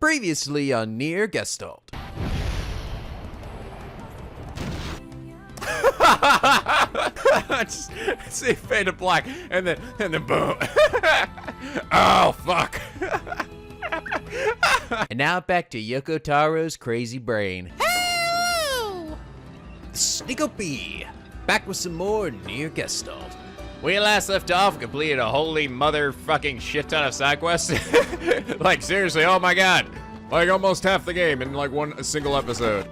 Previously on NieR Gestalt. Just see fade to black, and then boom. Oh fuck. And now back to Yoko Taro's crazy brain. Hello! NicoB, back with some more NieR Gestalt. We last left off, completed a holy motherfucking shit ton of side quests. Like seriously, oh my god. Like almost half the game in like a single episode.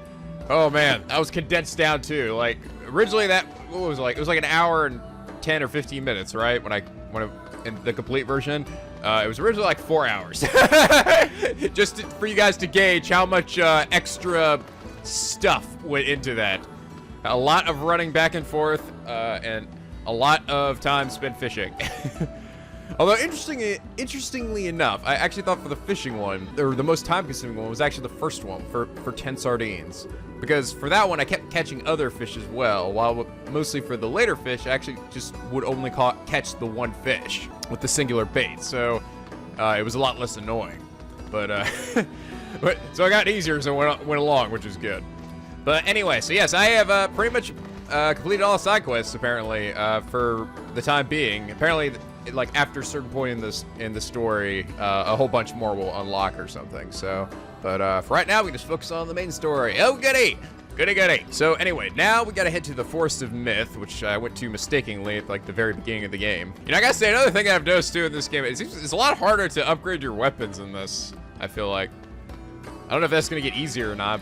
Oh man, that was condensed down too. Like originally that, what was it like? It was like an hour and 10 or 15 minutes, right? When in the complete version. It was originally like 4 hours. Just for you guys to gauge how much extra stuff went into that. A lot of running back and forth, and a lot of time spent fishing. Although interestingly enough, I actually thought for the fishing one, or the most time-consuming one, was actually the first one for 10 sardines. Because for that one, I kept catching other fish as well, while mostly for the later fish, I actually just would only catch the one fish with the singular bait. So it was a lot less annoying. But so I got easier as I went along, which is good. But anyway, so yes, I have pretty much completed all the side quests apparently for the time being. Apparently, like after a certain point in the story, a whole bunch more will unlock or something. So, but for right now, we just focus on the main story. Oh goody, goody. So anyway, now we gotta head to the Forest of Myth, which I went to mistakenly at like the very beginning of the game. You know, I gotta say another thing I've noticed too in this game is it's a lot harder to upgrade your weapons in this. I feel like I don't know if that's gonna get easier or not.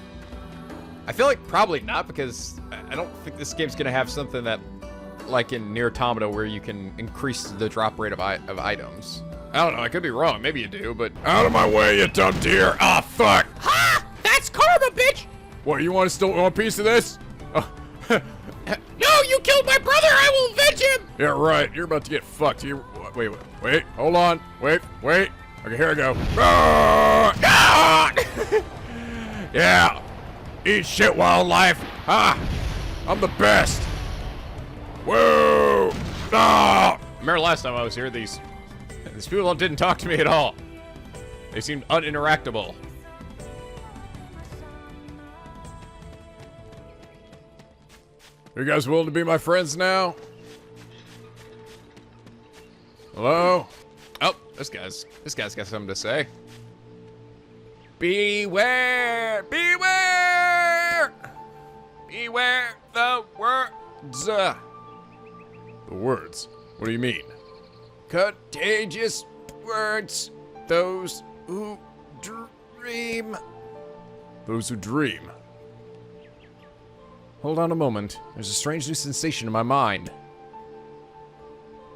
I feel like probably not, because I don't think this game's gonna have something that, like in NieR Automata, where you can increase the drop rate of items. I don't know, I could be wrong, maybe you do, but... Out of my way, you dumb deer! Ah, fuck! Ha! That's karma, bitch! What, you want a piece of this? Oh. No, you killed my brother! I will avenge him! Yeah, right, you're about to get fucked. Wait, hold on. Wait. Okay, here I go. Ah! Yeah. Eat shit, wildlife. Ah, I'm the best. Whoa! Ah! Remember last time I was here, these people didn't talk to me at all. They seemed uninteractable. You guys willing to be my friends now? Hello? Oh, this guy's got something to say. Beware! Beware! Beware the words. The words? What do you mean? Contagious words. Those who dream. Those who dream. Hold on a moment. There's a strange new sensation in my mind.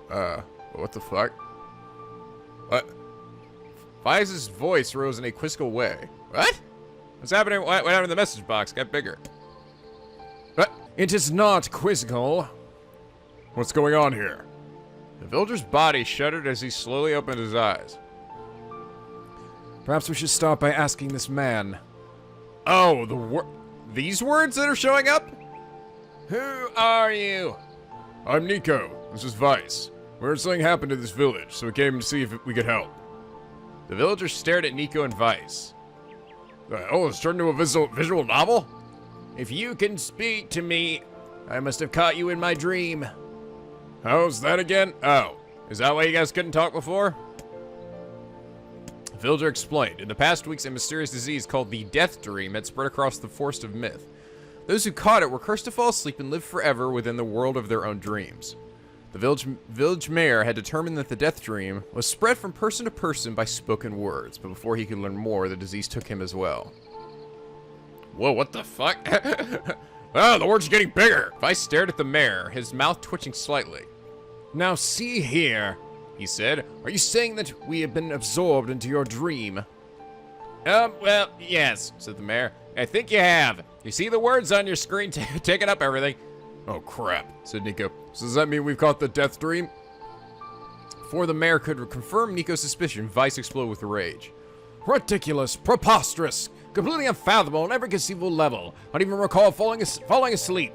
What the fuck? What? Weiss's voice rose in a quizzical way. What? What's happening? What happened to the message box? Got bigger. What? It is not quizzical. What's going on here? The villager's body shuddered as he slowly opened his eyes. Perhaps we should start by asking this man. Oh, these words that are showing up? Who are you? I'm Nico. This is Weiss. We heard something happened to this village, so we came to see if we could help. The villager stared at Nico and Weiss. Oh, it's turned into a visual novel? If you can speak to me, I must have caught you in my dream. How's that again? Oh, is that why you guys couldn't talk before? The villager explained. In the past weeks, a mysterious disease called the Death Dream had spread across the Forest of Myth. Those who caught it were cursed to fall asleep and live forever within the world of their own dreams. The village mayor had determined that the Death Dream was spread from person to person by spoken words, but before he could learn more, the disease took him as well. Whoa, what the fuck? Oh, the words are getting bigger. Weiss stared at the mayor, his mouth twitching slightly. Now see here, he said. Are you saying that we have been absorbed into your dream? Well, yes, said the mayor. I think you have. You see the words on your screen taking up everything? Oh, crap, said Nico. So does that mean we've caught the Death Dream? Before the mayor could confirm Nico's suspicion, Weiss exploded with rage. Ridiculous, preposterous, completely unfathomable on every conceivable level. I don't even recall falling asleep.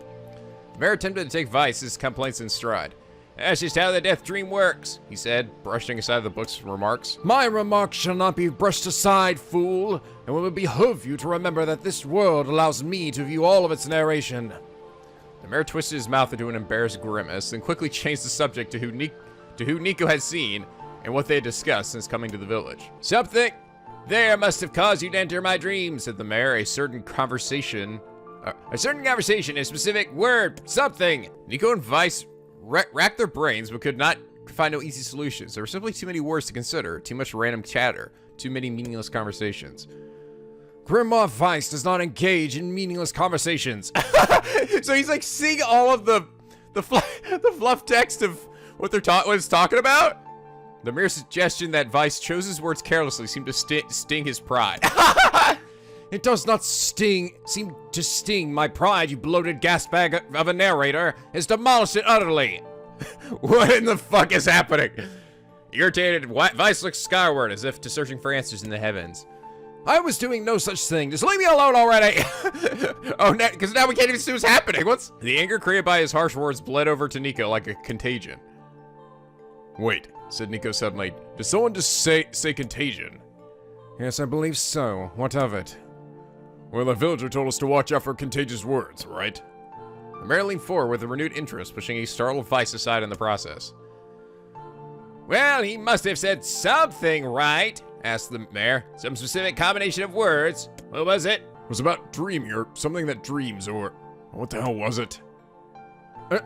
The mayor attempted to take Weiss's complaints in stride. That's just how the death dream works, he said, brushing aside the book's remarks. My remarks shall not be brushed aside, fool, and it will behoove you to remember that this world allows me to view all of its narration. The mayor twisted his mouth into an embarrassed grimace, then quickly changed the subject to who Nico had seen and what they had discussed since coming to the village. Something there must have caused you to enter my dreams, said the mayor. A certain conversation, a specific word, something. Nico and Weiss racked their brains but could not find no easy solutions. There were simply too many words to consider, too much random chatter, too many meaningless conversations. Grimoire Weiss does not engage in meaningless conversations. So he's like seeing all of the fluff text of what it's talking about. The mere suggestion that Weiss chose his words carelessly seemed to sting his pride. It does not seem to sting my pride, you bloated gas bag of a narrator. It's demolished it utterly. What in the fuck is happening? Irritated, Weiss looked skyward as if to searching for answers in the heavens. I was doing no such thing. Just leave me alone already. Oh, because now we can't even see what's happening. The anger created by his harsh words bled over to Nico like a contagion. Wait, said Nico suddenly. Did someone just say contagion? Yes, I believe so. What of it? Well, the villager told us to watch out for contagious words, right? The mayor leaned forward with a renewed interest, pushing a startled Weiss aside in the process. Well, he must have said something, right? Asked the mayor. Some specific combination of words. What was it? It was about dreaming, or something that dreams, or... What the hell was it?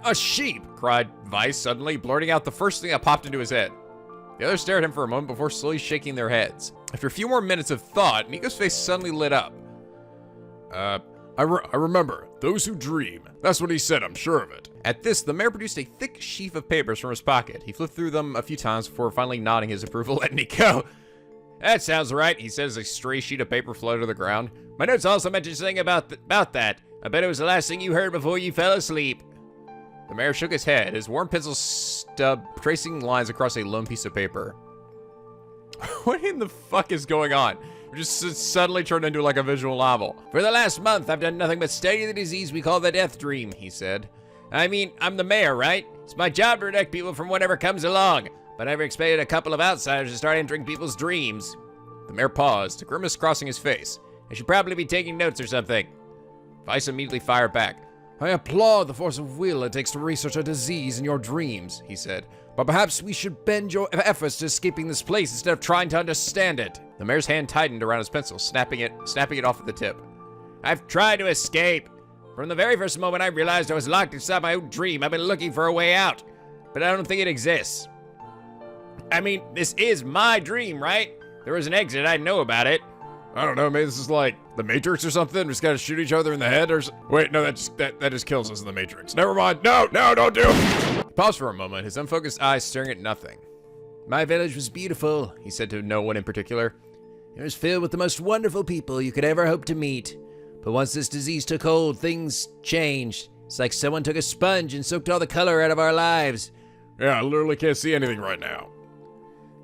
A sheep, cried Weiss suddenly, blurting out the first thing that popped into his head. The others stared at him for a moment before slowly shaking their heads. After a few more minutes of thought, Nico's face suddenly lit up. I remember. Those who dream. That's what he said, I'm sure of it. At this, the mayor produced a thick sheaf of papers from his pocket. He flipped through them a few times before finally nodding his approval at Nico. That sounds right, he said as a stray sheet of paper floated to the ground. My notes also mentioned something about that. I bet it was the last thing you heard before you fell asleep. The mayor shook his head, his worn pencil stub tracing lines across a lone piece of paper. What in the fuck is going on? It just suddenly turned into like a visual novel. For the last month, I've done nothing but study the disease we call the death dream, he said. I mean, I'm the mayor, right? It's my job to protect people from whatever comes along. But I never expected a couple of outsiders to start entering people's dreams. The mayor paused, a grimace crossing his face. I should probably be taking notes or something. Weiss immediately fired back. I applaud the force of will it takes to research a disease in your dreams, he said. But perhaps we should bend your efforts to escaping this place instead of trying to understand it. The mayor's hand tightened around his pencil, snapping it off at the tip. I've tried to escape. From the very first moment I realized I was locked inside my own dream, I've been looking for a way out. But I don't think it exists. I mean, this is my dream, right? There was an exit, I know about it. I don't know, maybe this is like the Matrix or something. We just gotta shoot each other in the head or wait, no, that just kills us in the Matrix. Never mind. No, don't do it. He paused for a moment, his unfocused eyes staring at nothing. My village was beautiful, he said to no one in particular. It was filled with the most wonderful people you could ever hope to meet. But once this disease took hold, things changed. It's like someone took a sponge and soaked all the color out of our lives. Yeah, I literally can't see anything right now.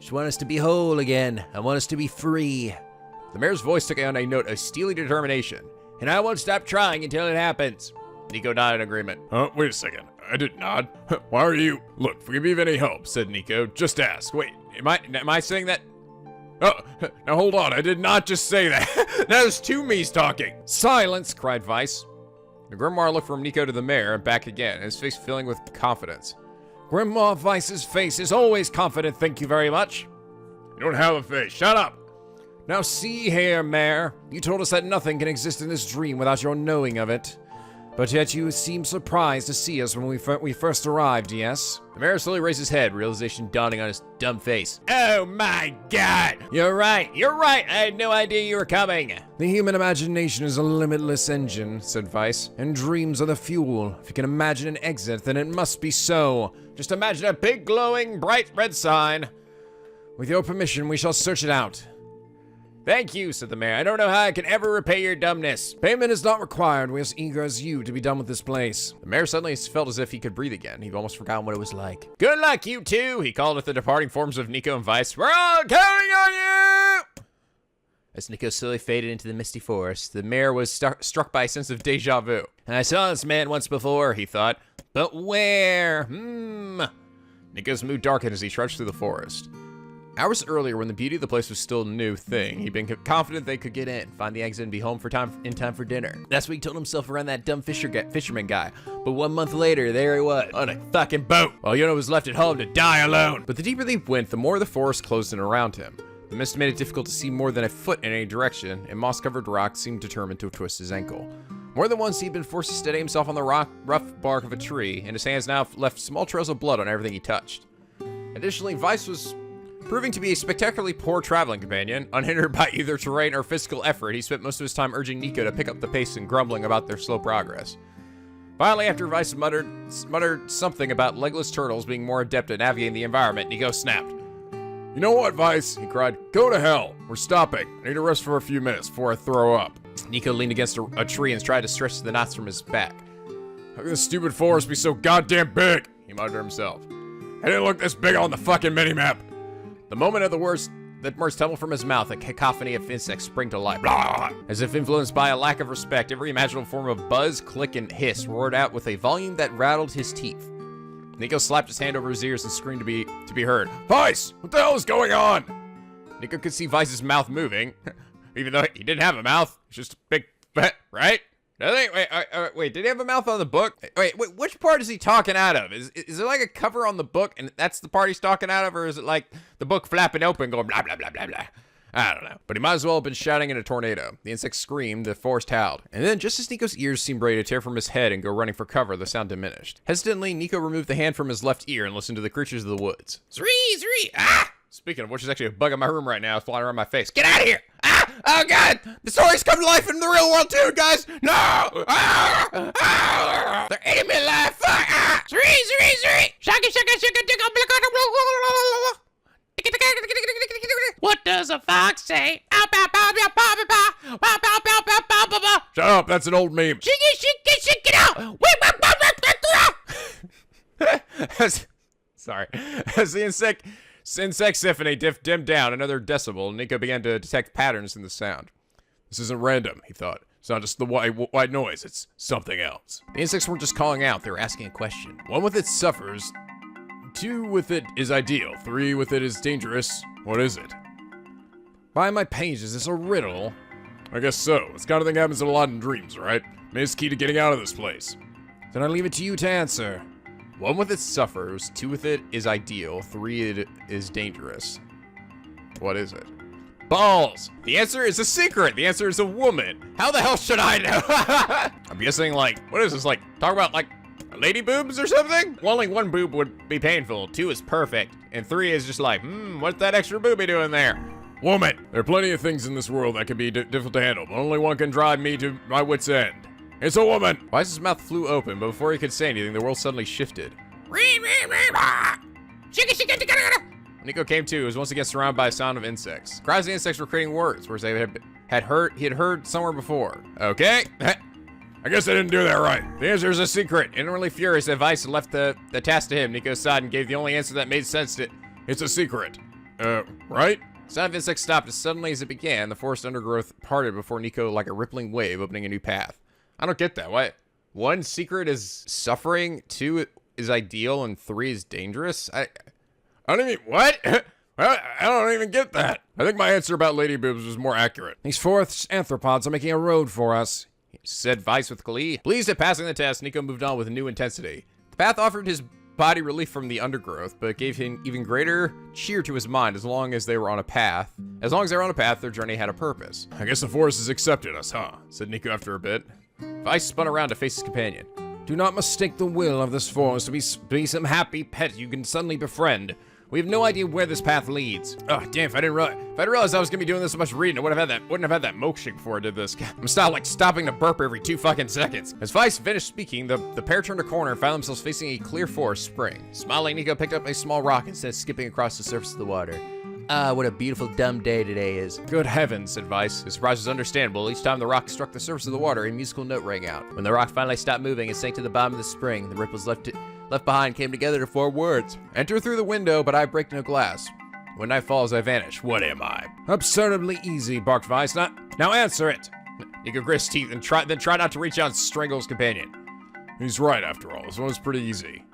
Just want us to be whole again. I want us to be free. The mayor's voice took on a note of steely determination. And I won't stop trying until it happens. Nico nodded in agreement. Wait a second. I didn't nod. Why are you... Look, if we can be of any help, said Nico. Just ask. Wait, am I saying that? Oh, now hold on. I did not just say that. That was two me's talking. Silence, cried Weiss. The Grimoire looked from Nico to the mayor and back again, his face filling with confidence. Grimoire Weiss's face is always confident, thank you very much. You don't have a face. Shut up. Now see here, Mayor. You told us that nothing can exist in this dream without your knowing of it. But yet you seem surprised to see us when we first arrived, yes? The mayor slowly raised his head, realization dawning on his dumb face. Oh my god! You're right! I had no idea you were coming! The human imagination is a limitless engine, said Weiss, and dreams are the fuel. If you can imagine an exit, then it must be so. Just imagine a big, glowing, bright red sign. With your permission, we shall search it out. Thank you, said the mayor. I don't know how I can ever repay your dumbness. Payment is not required. We're as eager as you to be done with this place. The mayor suddenly felt as if he could breathe again. He'd almost forgotten what it was like. Good luck, you two, he called at the departing forms of Nico and Weiss. We're all counting on you! As Nico slowly faded into the misty forest, the mayor was struck by a sense of deja vu. I saw this man once before, he thought. But where? Nico's mood darkened as he trudged through the forest. Hours earlier, when the beauty of the place was still a new thing, he'd been confident they could get in, find the exit, and be home in time for dinner. That's what he told himself around that dumb fisherman guy. But 1 month later, there he was, on a fucking boat, while Yonah was left at home to die alone. But the deeper they went, the more the forest closed in around him. The mist made it difficult to see more than a foot in any direction, and moss-covered rocks seemed determined to twist his ankle. More than once, he'd been forced to steady himself on the rough bark of a tree, and his hands now left small trails of blood on everything he touched. Additionally, Weiss was proving to be a spectacularly poor traveling companion. Unhindered by either terrain or physical effort, he spent most of his time urging Nico to pick up the pace and grumbling about their slow progress. Finally, after Weiss muttered something about legless turtles being more adept at navigating the environment, Nico snapped. You know what, Weiss? He cried. Go to hell. We're stopping. I need to rest for a few minutes before I throw up. Nico leaned against a tree and tried to stretch the knots from his back. How can this stupid forest be so goddamn big? He muttered to himself. I didn't look this big on the fucking minimap. The moment of the words tumbled from his mouth, a cacophony of insects sprang to life. Blah! As if influenced by a lack of respect, every imaginable form of buzz, click, and hiss roared out with a volume that rattled his teeth. Nico slapped his hand over his ears and screamed to be heard. Weiss! What the hell is going on? Nico could see Weiss's mouth moving, even though he didn't have a mouth. It's just a big, right? Wait, did he have a mouth on the book? Wait, which part is he talking out of? Is it like a cover on the book and that's the part he's talking out of? Or is it like the book flapping open going blah, blah, blah, blah, blah? I don't know. But he might as well have been shouting in a tornado. The insects screamed, the forest howled. And then, just as Nico's ears seemed ready to tear from his head and go running for cover, the sound diminished. Hesitantly, Nico removed the hand from his left ear and listened to the creatures of the woods. Zree! Ah! Speaking of which, there's actually a bug in my room right now flying around my face. Get out of here! Ah! Oh, God! The stories come to life in the real world, too, guys! No! Ah! Ah! They're eating me alive! Fuck! Ah! Zree! Shaka! What does a fox say? Shut up, that's an old meme. Sorry. As the insect symphony dimmed down another decibel, Nico began to detect patterns in the sound. This isn't random, he thought. It's not just the white noise, it's something else. The insects weren't just calling out, they were asking a question. 1 with it suffers. 2 with it is ideal. 3 with it is dangerous. What is it? By my page, is this a riddle? I guess so. This kind of thing happens a lot in dreams, right? Maybe it's key to getting out of this place. Then I leave it to you to answer. 1 with it suffers. 2 with it is ideal. 3 it is dangerous. What is it? Balls! The answer is a secret! The answer is a woman! How the hell should I know? I'm guessing, like, what is this, like, talk about, like, lady boobs or something? Well, only 1 boob would be painful, 2 is perfect, and 3 is just like, what's that extra booby doing there? Woman! There are plenty of things in this world that can be difficult to handle, but only one can drive me to my wit's end. It's a woman! Weiss's mouth flew open, but before he could say anything, the world suddenly shifted. Nico came to, was once again surrounded by a sound of insects. Cries of the insects were creating words, whereas he had heard somewhere before. Okay. I guess I didn't do that right. The answer is a secret. Inwardly furious that Weiss left the task to him, Nico sighed and gave the only answer that made sense to it. It's a secret. Right? The sound of insects stopped as suddenly as it began. The forest undergrowth parted before Nico like a rippling wave, opening a new path. I don't get that. Why? 1 secret is suffering, 2 is ideal, and 3 is dangerous? I don't even, what? I don't even get that. I think my answer about lady boobs was more accurate. These forest anthropods are making a road for us, said Weiss with glee. Pleased at passing the test, Nico moved on with new intensity. The path offered his body relief from the undergrowth, but gave him even greater cheer to his mind as long as they were on a path. As long as they were on a path, their journey had a purpose. I guess the forest has accepted us, huh? Said Nico after a bit. Weiss spun around to face his companion. Do not mistake the will of this forest to be some happy pet you can suddenly befriend. We have no idea where this path leads. Oh, damn, if I didn't realize I was gonna be doing this so much reading, I wouldn't have had that milkshake before I did this. I'm stopping to burp every 2 fucking seconds. As Weiss finished speaking, the pair turned a corner and found themselves facing a clear forest spring. Smiling, Nico picked up a small rock instead of skipping across the surface of the water. Ah, what a beautiful dumb day today is. Good heavens, said Weiss. His surprise was understandable. Each time the rock struck the surface of the water, a musical note rang out. When the rock finally stopped moving and sank to the bottom of the spring, the ripples left behind came together to form words. Enter through the window, but I break no glass. When night falls, I vanish. What am I? Absurdly easy, barked Weiss. Now answer it. Nico grits his teeth and try not to reach out and strangle his companion. He's right, after all. This one was pretty easy.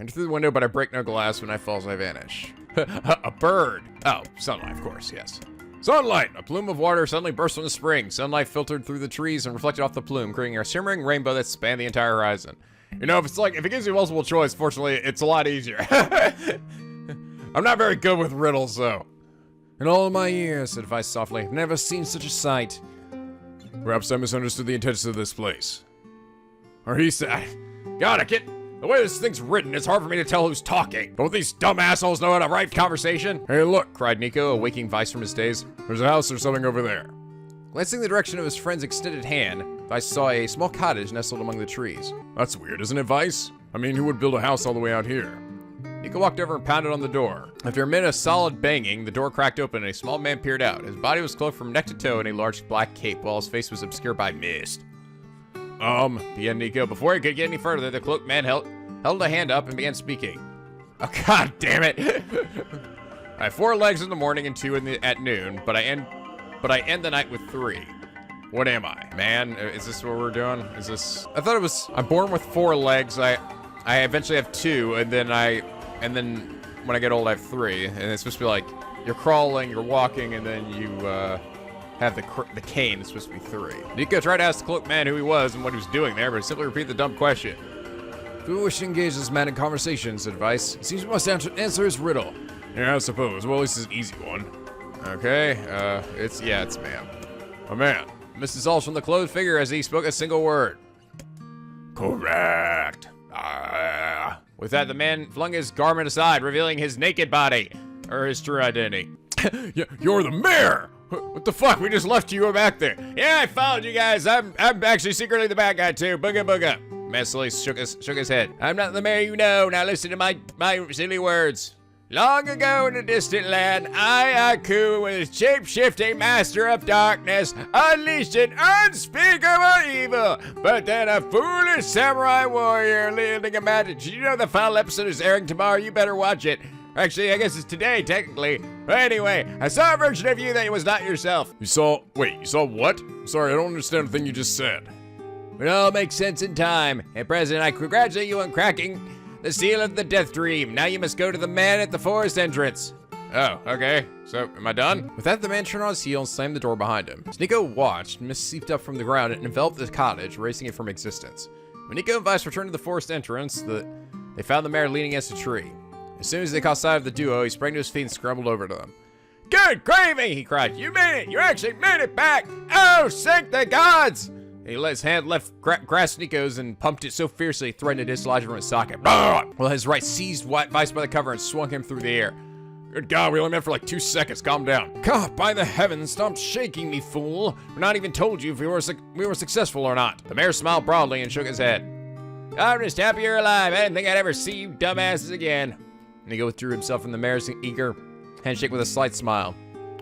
Enter through the window, but I break no glass. When I falls, I vanish. A bird. Oh, sunlight, of course, yes. Sunlight! A plume of water suddenly burst from the spring. Sunlight filtered through the trees and reflected off the plume, creating a shimmering rainbow that spanned the entire horizon. You know, if it gives you multiple choice, fortunately, it's a lot easier. I'm not very good with riddles, though. In all my years, said Weiss softly, I've never seen such a sight. Perhaps I misunderstood the intentions of this place. Or he said, God, I can't. The way this thing's written, it's hard for me to tell who's talking. Don't these dumb assholes know how to write conversation? Hey, look, cried Nico, awaking Weiss from his daze. There's a house or something over there. Glancing in the direction of his friend's extended hand, Weiss saw a small cottage nestled among the trees. That's weird, isn't it, Weiss? I mean, who would build a house all the way out here? Nico walked over and pounded on the door. After a minute of solid banging, the door cracked open and a small man peered out. His body was cloaked from neck to toe in a large black cape, while his face was obscured by mist. Began Nico. Before he could get any further, the cloaked man held a hand up and began speaking. Oh, god damn it! I have 4 legs in the morning and 2 at noon, but I end the night with 3. What am I? Man, is this what we're doing? Is this... I thought it was... I'm born with 4 legs, I eventually have 2, and then when I get old I have 3, and it's supposed to be like, you're crawling, you're walking, and then you, have the cane. It's supposed to be 3. Nico tried to ask the cloaked man who he was and what he was doing there, but he simply repeated the dumb question. If we wish to engage this man in conversation, said Weiss, it seems we must answer his riddle. Yeah, I suppose. Well, at least it's an easy one. Okay, it's man. A man. Mrs. Alsh from the clothed figure as he spoke a single word. Correct. With that, the man flung his garment aside, revealing his naked body, or his true identity. You're the mayor! What the fuck? We just left you back there. Yeah, I followed you guys. I'm actually secretly the bad guy too. Booga booga. Man slowly shook his head. I'm not the mayor you know. Now listen to my silly words. Long ago in a distant land, Aku, with his shape-shifting master of darkness, unleashed an unspeakable evil. But then a foolish samurai warrior wielding a magic. Did you know the final episode is airing tomorrow? You better watch it. Actually, I guess it's today, technically. But anyway, I saw a version of you that was not yourself. You saw what? Sorry, I don't understand the thing you just said. It all makes sense in time. And President, I congratulate you on cracking the seal of the death dream. Now you must go to the man at the forest entrance. Oh, okay. So, am I done? With that, the man turned on his heel and slammed the door behind him. As Nico watched, mist seeped up from the ground and enveloped the cottage, erasing it from existence. When Nico and Weiss returned to the forest entrance, they found the mayor leaning against a tree. As soon as they caught sight of the duo, he sprang to his feet and scrambled over to them. Good gravy, he cried. You made it! You actually made it back! Oh, thank the gods! He let his hand grasp Nico's and pumped it so fiercely he threatened to dislodge it from his socket. While his right seized Weiss by the cover and swung him through the air. Good God, we only met for like 2 seconds. Calm down. God, by the heavens, stop shaking me, fool. We're not even told you if we were successful or not. The mayor smiled broadly and shook his head. I'm just happy you're alive. I didn't think I'd ever see you dumbasses again. Nico withdrew himself from the mayor's eager handshake with a slight smile.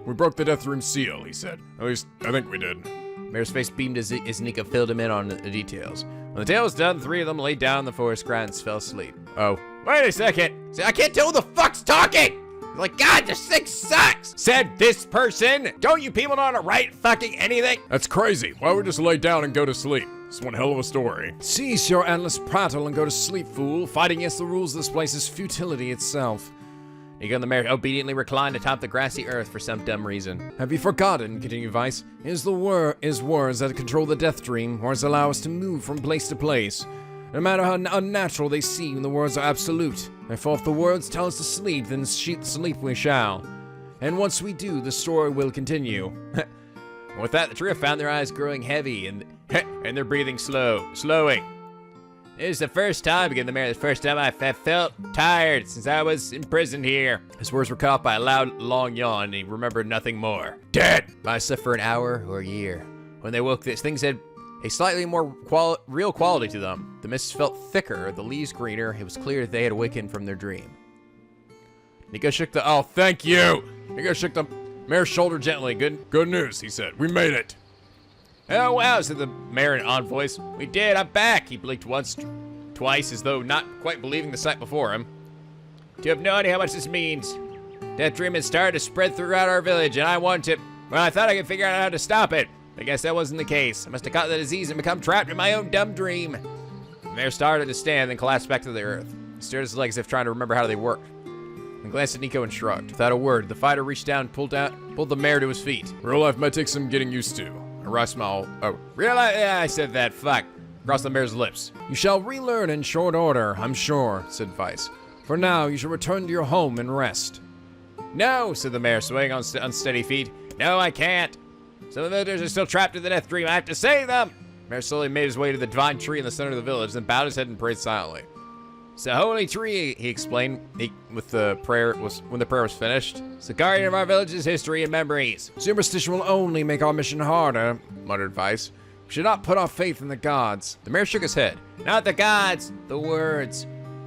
We broke the death room seal, he said. At least, I think we did. Mayor's face beamed as Nico filled him in on the details. When the tale was done, 3 of them laid down in the forest grass and fell asleep. Oh, wait a second. See, I can't tell who the fuck's talking. Like, God, this thing sucks. Said this person. Don't you people know how to write fucking anything? That's crazy. Why don't we just lay down and go to sleep? It's one hell of a story. Cease your endless prattle and go to sleep, fool. Fighting against the rules of this place is futility itself. Nico and the mayor obediently reclined atop the grassy earth for some dumb reason. Have you forgotten, continued Weiss, is words that control the death dream, words allow us to move from place to place. No matter how unnatural they seem, the words are absolute. Therefore, if the words tell us to sleep, then sleep we shall. And once we do, the story will continue. With that, the trio found their eyes growing heavy and their breathing slowing. It is the first time, began the mayor, the first time I've felt tired since I was imprisoned here. His words were cut off by a loud, long yawn, and he remembered nothing more. Dead! I slept for an hour or a year. When they woke, things had a slightly more real quality to them. The mist felt thicker, the leaves greener. It was clear that they had awakened from their dream. Nico shook the... Oh, thank you! Nico shook the mayor's shoulder gently. Good news, he said. We made it. Oh, wow, said the mayor in an odd voice. We did, I'm back. He blinked once, twice, as though not quite believing the sight before him. You have no idea how much this means. That dream had started to spread throughout our village, and I wanted to... Well, I thought I could figure out how to stop it. I guess that wasn't the case. I must have caught the disease and become trapped in my own dumb dream. The mayor started to stand, then collapsed back to the earth. He stared at his legs as if trying to remember how they worked. And glanced at Nico and shrugged. Without a word, the fighter reached down and pulled the mayor to his feet. Real life might take some getting used to. A wry smile. Oh, Real life? Yeah, I said that. Fuck. Across the mayor's lips. You shall relearn in short order, I'm sure, said Weiss. For now, you shall return to your home and rest. No, said the mayor, swaying on unsteady feet. No, I can't. Some of the villagers are still trapped in the death dream. I have to save them. The mayor slowly made his way to the divine tree in the center of the village, then bowed his head and prayed silently. It's a holy tree, he explained when the prayer was finished. It's the guardian of our village's history and memories. Superstition will only make our mission harder, muttered Weiss. We should not put our faith in the gods. The mayor shook his head. Not the gods, the words.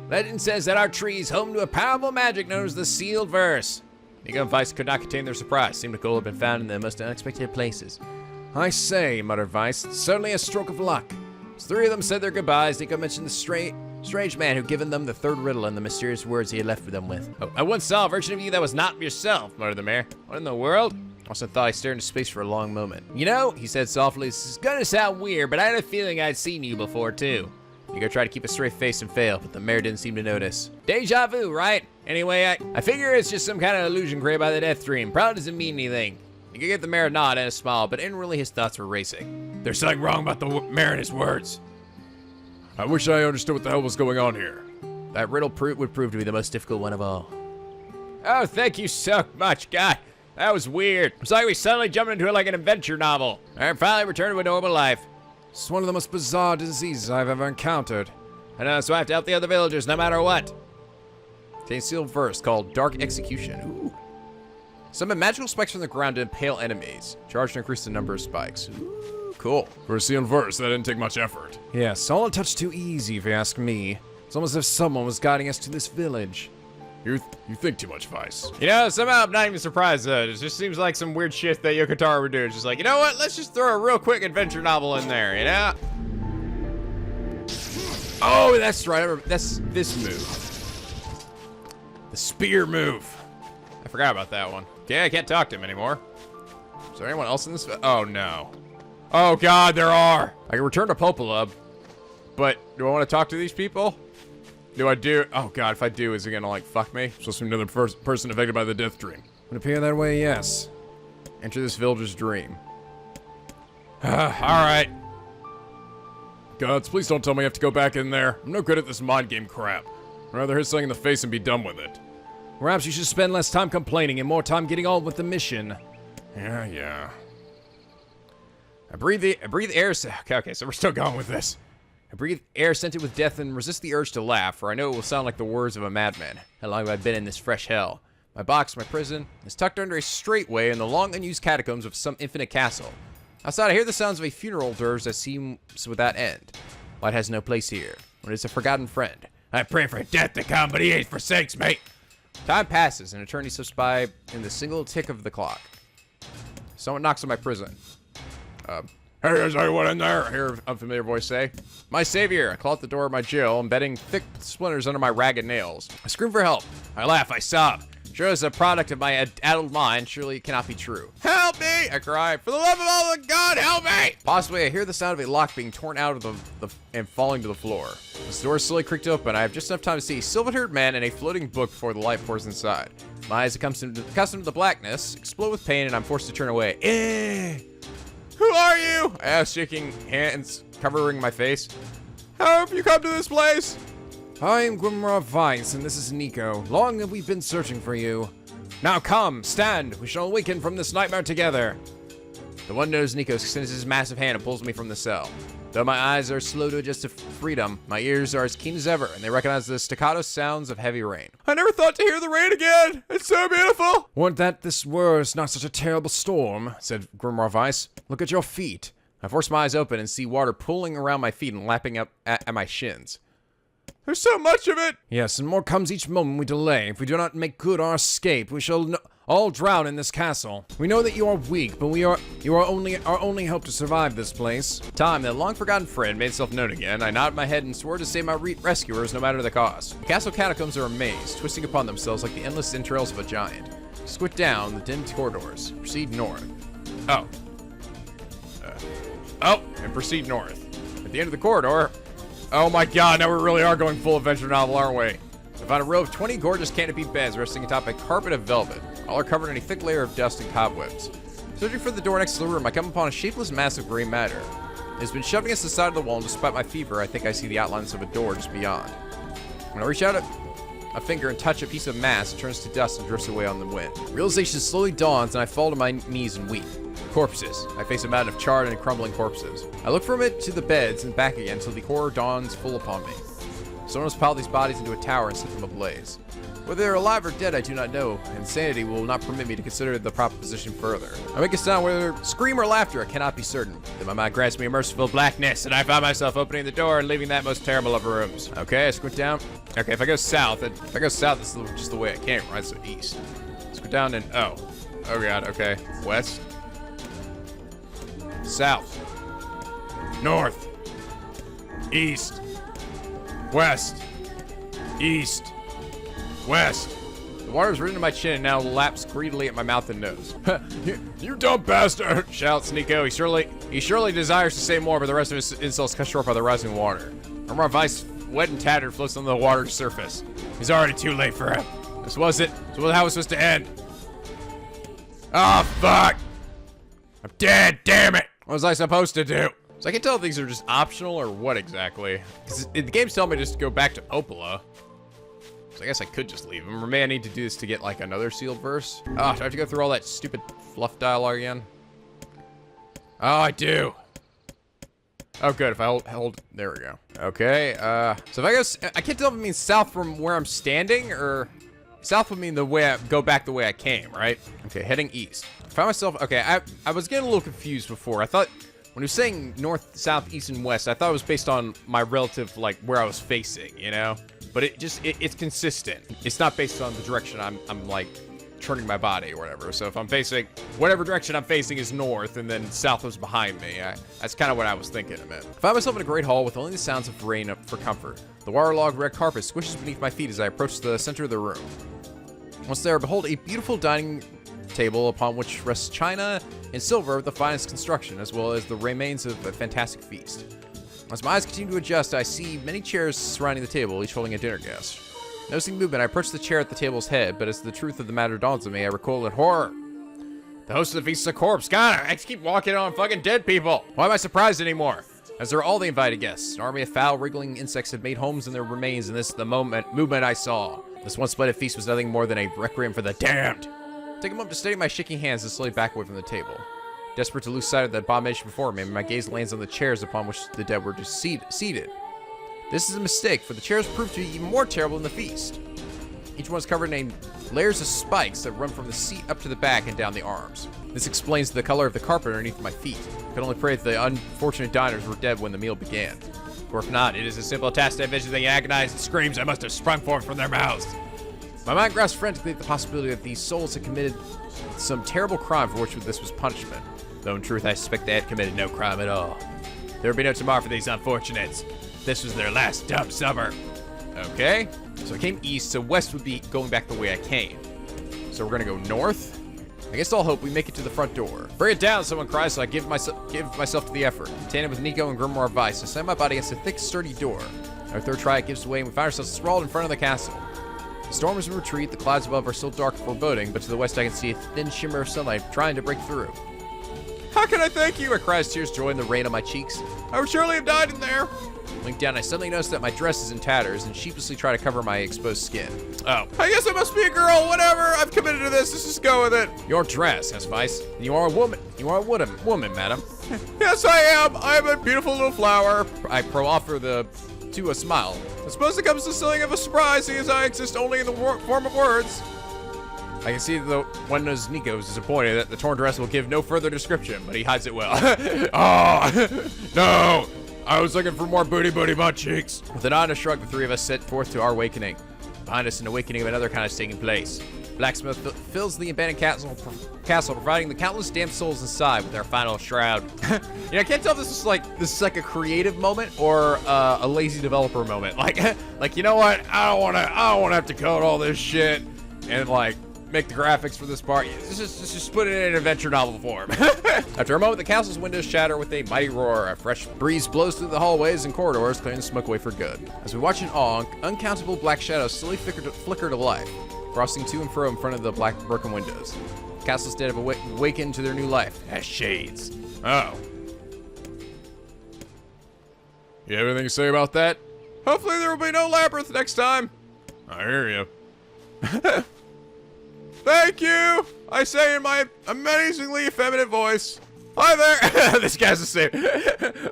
Legend says that our tree is home to a powerful magic known as the sealed verse. Nico and Weiss could not contain their surprise. Seemed the gold had been found in the most unexpected places. I say, muttered Weiss, certainly a stroke of luck. As three of them said their goodbyes, Nico mentioned the strange man who'd given them the third riddle and the mysterious words he had left them with. Oh, I once saw a version of you that was not yourself, muttered the mayor. What in the world? Austin thought he stared into space for a long moment. You know, he said softly, this is gonna sound weird, but I had a feeling I'd seen you before, too. Nico tried to keep a straight face and failed, but the mayor didn't seem to notice. Deja vu, right? Anyway, I figure it's just some kind of illusion created by the death dream. Probably doesn't mean anything. Nico gave the mayor a nod and a smile, but inwardly his thoughts were racing. There's something wrong about the mayor and his words. I wish I understood what the hell was going on here. That riddle would prove to be the most difficult one of all. Oh, thank you so much, God. That was weird. It's like we suddenly jumped into it like an adventure novel. I finally returned to a normal life. It's one of the most bizarre diseases I've ever encountered. I know, so I have to help the other villagers no matter what. Contains sealed verse called Dark Execution. Ooh. Summon magical spikes from the ground to impale enemies. Charge to increase the number of spikes. Ooh, cool. For a sealed verse, that didn't take much effort. Yes, all a touch too easy if you ask me. It's almost as if someone was guiding us to this village. You think too much, Weiss. You know, somehow I'm not even surprised though. It just seems like some weird shit that Yokotaro would do. It's just like, you know what? Let's just throw a real quick adventure novel in there, you know? Oh, that's right. That's this move. The spear move. I forgot about that one. Okay, I can't talk to him anymore. Is there anyone else in this? Oh, no. Oh, God, there are. I can return to Popolub, but do I want to talk to these people? Do I do? Oh, God, if I do, is he gonna, like, fuck me? Supposed to be another person affected by the death dream. Would appear that way, yes. Enter this villager's dream. All right. Gods, please don't tell me I have to go back in there. I'm no good at this mind game crap. I'd rather hit something in the face and be done with it. Perhaps you should spend less time complaining and more time getting on with the mission. Yeah. I breathe air. Okay, so we're still going with this. I breathe air scented with death and resist the urge to laugh, for I know it will sound like the words of a madman. How long have I been in this fresh hell? My box, my prison, is tucked under a straightway in the long unused catacombs of some infinite castle. Outside, I hear the sounds of a funeral dirge that seems without end. Light has no place here, when it is a forgotten friend. I pray for death to come, but he ain't forsakes me. Time passes, and eternity slips by in the single tick of the clock. Someone knocks on my prison. Hey, is anyone in there? I hear an unfamiliar voice say, "My savior!" I claw at the door of my jail, embedding thick splinters under my ragged nails. I scream for help. I laugh, I sob. Sure, it's a product of my addled mind. Surely it cannot be true. Help me! I cry. For the love of all the God, help me! Possibly, I hear the sound of a lock being torn out of and falling to the floor. The door slowly creaked open. I have just enough time to see a silver-haired man and a floating book before the light pours inside. My eyes, accustomed to the blackness, explode with pain, and I'm forced to turn away. Who are you? I ask, shaking hands, covering my face. How have you come to this place? I am Grimoire Weiss, and this is Nico. Long have we been searching for you. Now come, stand. We shall awaken from this nightmare together. The one-nosed Nico extends his massive hand and pulls me from the cell. Though my eyes are slow to adjust to freedom, my ears are as keen as ever, and they recognize the staccato sounds of heavy rain. I never thought to hear the rain again. It's so beautiful. Would that this were not such a terrible storm, said Grimoire Weiss. Look at your feet. I force my eyes open and see water pooling around my feet and lapping up at my shins. There's so much of it. Yes, and more comes each moment we delay. If we do not make good our escape, we shall all drown in this castle. We know that you are weak, but you are our only hope to survive this place. Time, that long-forgotten friend, made itself known again. I nodded my head and swore to save my rescuers no matter the cost. The castle catacombs are a maze, twisting upon themselves like the endless entrails of a giant. Squint down the dim corridors. Proceed north. And proceed north. At the end of the corridor... Oh my God, now we really are going full adventure novel, aren't we? I found a row of 20 gorgeous canopy beds resting atop a carpet of velvet. All are covered in a thick layer of dust and cobwebs. Searching for the door next to the room, I come upon a shapeless mass of gray matter. It has been shoved against the side of the wall, and despite my fever, I think I see the outlines of a door just beyond. When I reach out a finger and touch a piece of mass, it turns to dust and drifts away on the wind. Realization slowly dawns, and I fall to my knees and weep. Corpses. I face a mountain of charred and crumbling corpses. I look from it to the beds and back again until the horror dawns full upon me. Someone has piled these bodies into a tower and set them ablaze. Whether they're alive or dead, I do not know. Insanity will not permit me to consider the proposition further. I make a sound, whether scream or laughter, I cannot be certain. Then my mind grants me a merciful blackness, and I find myself opening the door and leaving that most terrible of rooms. Okay, I squint down. Okay, if I go south, this is just the way I came, right? So east. Squint down and, oh god, okay. West. South. North. East. West. East. West. The water's risen to my chin and now laps greedily at my mouth and nose. you dumb bastard! Shouts Nico. He surely desires to say more, but the rest of his insults cut short by the rising water. Grimoire Weiss, wet and tattered, floats on the water's surface. It's already too late for him. This wasn't how it was supposed to end. Oh, fuck! I'm dead, damn it! What was I supposed to do? So I can tell if these are just optional or what exactly. Because the game's telling me just to go back to Opola. So I guess I could just leave him. Or may I need to do this to get like another sealed verse? Oh, do I have to go through all that stupid fluff dialogue again? Oh, I do. Oh, good. If I hold, there we go. Okay, so if I go, I can't tell if it means south from where I'm standing, or south would mean the way I go back the way I came, right? Okay, heading east. I found myself, okay, I was getting a little confused before. I thought, when he was saying north, south, east, and west, I thought it was based on my relative, like, where I was facing, you know? But it's consistent. It's not based on the direction I'm like, turning my body or whatever. So if I'm facing, whatever direction I'm facing is north, and then south was behind me. That's kind of what I was thinking a bit. I found myself in a great hall with only the sounds of rain for comfort. The waterlogged red carpet squishes beneath my feet as I approach the center of the room. Once there, behold a beautiful dining table upon which rests china and silver of the finest construction, as well as the remains of a fantastic feast. As my eyes continue to adjust, I see many chairs surrounding the table, each holding a dinner guest. Noticing movement, I approach the chair at the table's head, but as the truth of the matter dawns on me, I recoil in horror. The host of the feast is a corpse. God, I just keep walking on fucking dead people. Why am I surprised anymore? As are all the invited guests, an army of foul, wriggling insects had made homes in their remains, and this is the movement I saw. This one splendid feast was nothing more than a requiem for the damned. Take a moment to steady my shaking hands and slowly back away from the table. Desperate to lose sight of the abomination before me, my gaze lands on the chairs upon which the dead were just seated. This is a mistake, for the chairs proved to be even more terrible than the feast. Each one is covered in layers of spikes that run from the seat up to the back and down the arms. This explains the color of the carpet underneath my feet. I could only pray that the unfortunate diners were dead when the meal began. Or if not, it is a simple task to envision the agonized screams that must have sprung forth from their mouths. My mind grasped frantically at the possibility that these souls had committed some terrible crime for which this was punishment. Though in truth I suspect they had committed no crime at all. There would be no tomorrow for these unfortunates. This was their last dumb summer. Okay, so I came east, so west would be going back the way I came. So we're gonna go north. Against all hope, we make it to the front door. Bring it down, someone cries, so I give myself to the effort. Tandem with Nico and Grimoire Weiss, I slam my body against a thick, sturdy door. Our third try, it gives way, and we find ourselves sprawled in front of the castle. The storm is in retreat, the clouds above are still dark and foreboding, but to the west I can see a thin shimmer of sunlight trying to break through. How can I thank you? I cry as tears join the rain on my cheeks. I would surely have died in there. Looking down, I suddenly notice that my dress is in tatters and sheepishly try to cover my exposed skin. Oh, I guess I must be a girl, whatever. I've committed to this. Let's just go with it. Your dress, says Weiss. You are a woman. You are a woman, madam. Yes, I am. I am a beautiful little flower. I offer to a smile. I suppose it comes to something of a surprise, seeing as I exist only in the form of words. I can see that one of Nico is disappointed that the torn dress will give no further description, but he hides it well. Oh, no. I was looking for more booty butt cheeks. With an honest shrug, the three of us set forth to our awakening. Behind us, an awakening of another kind is taking place. Blacksmith fills the abandoned castle, providing the countless damned souls inside with their final shroud. I can't tell if this is like a creative moment or a lazy developer moment. Like you know what? I don't wanna have to code all this shit and like make the graphics for this part. Just put it in an adventure novel form. After a moment, the castle's windows shatter with a mighty roar. A fresh breeze blows through the hallways and corridors, clearing the smoke away for good. As we watch in awe, uncountable black shadows slowly flicker to life, crossing to and fro in front of the black broken windows. The castle's dead have awakened to their new life as shades. Oh. You have anything to say about that? Hopefully there will be no labyrinth next time. I hear you. Thank you, I say in my amazingly effeminate voice. Hi there. This guy's the same.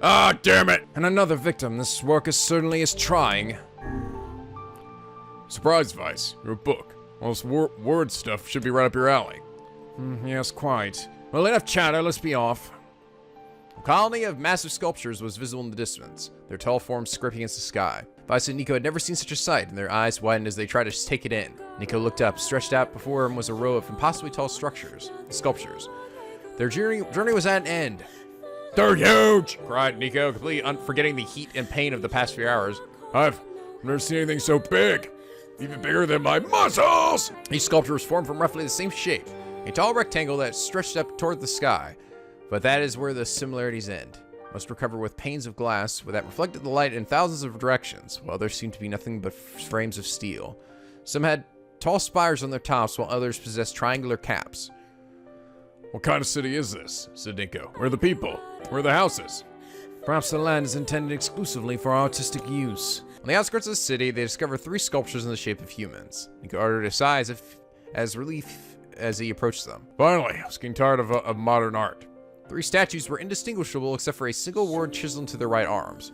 Ah, damn it. And another victim. This worker certainly is trying. Surprise, Weiss. Your book. All this word stuff should be right up your alley. Yes, quite. Well, enough chatter. Let's be off. A colony of massive sculptures was visible in the distance, their tall forms scraping against the sky. Weiss and Nico had never seen such a sight, and their eyes widened as they tried to take it in. Nico looked up. Stretched out before him was a row of impossibly tall sculptures. Their journey was at an end. They're huge! Cried Nico, completely forgetting the heat and pain of the past few hours. I've never seen anything so big. Even bigger than my muscles! Each sculpture was formed from roughly the same shape, a tall rectangle that stretched up toward the sky. But that is where the similarities end. Most were covered with panes of glass that reflected the light in thousands of directions, while others seemed to be nothing but frames of steel. Some had tall spires on their tops, while others possessed triangular caps. What kind of city is this? Said Nico. Where are the people? Where are the houses? Perhaps the land is intended exclusively for artistic use. On the outskirts of the city, they discovered 3 sculptures in the shape of humans. Nico uttered a sigh as relief as he approached them. Finally, I was getting tired of modern art. 3 statues were indistinguishable except for a single word chiseled into their right arms.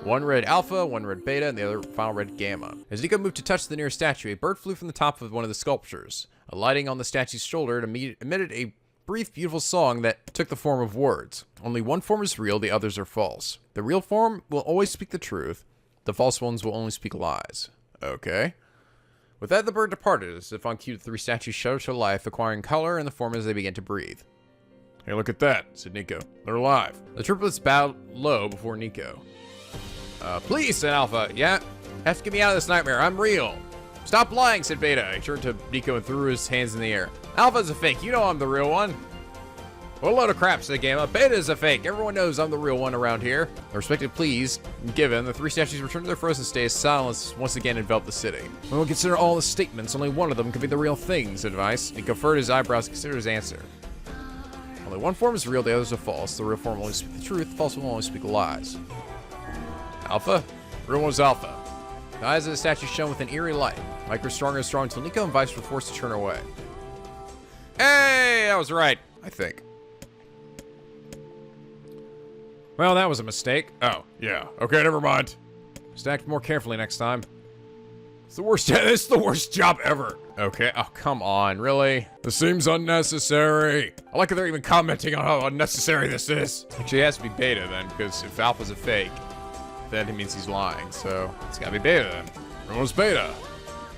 One read Alpha, one read Beta, and the other final read Gamma. As Nico moved to touch the nearest statue, a bird flew from the top of one of the sculptures. Alighting on the statue's shoulder, it emitted a brief, beautiful song that took the form of words. Only one form is real, the others are false. The real form will always speak the truth. The false ones will only speak lies. Okay. With that, the bird departed, as if on cue, the 3 statues shuddered to life, acquiring color and the form as they began to breathe. Hey, look at that, said Nico. They're alive. The triplets bowed low before Nico. Please, said Alpha. Yeah, have to get me out of this nightmare. I'm real. Stop lying, said Beta. He turned to Nico and threw his hands in the air. Alpha's a fake. You know I'm the real one. What a load of crap, said Gamma. Beta's a fake. Everyone knows I'm the real one around here. A respected pleas given, the 3 statues returned to their frozen state as silence once again enveloped the city. When we consider all the statements, only one of them could be the real thing, said Weiss. Nico furrowed his eyebrows to consider his answer. Only one form is real, the others are false. The real form will only speak the truth, the false will only speak lies. Alpha? Real one's Alpha. The eyes of the statue shone with an eerie light. Mike grew stronger and stronger until Nico and Weiss were forced to turn away. Hey, I was right. I think. Well, that was a mistake. Oh, yeah. Okay, never mind. Just act more carefully next time. It's the worst. This is the worst job ever. Okay. Oh, come on. Really? This seems unnecessary. I like that they're even commenting on how unnecessary this is. Actually, it has to be Beta then, because if Alpha's a fake, then it means he's lying. So it's gotta be Beta then. Everyone's Beta.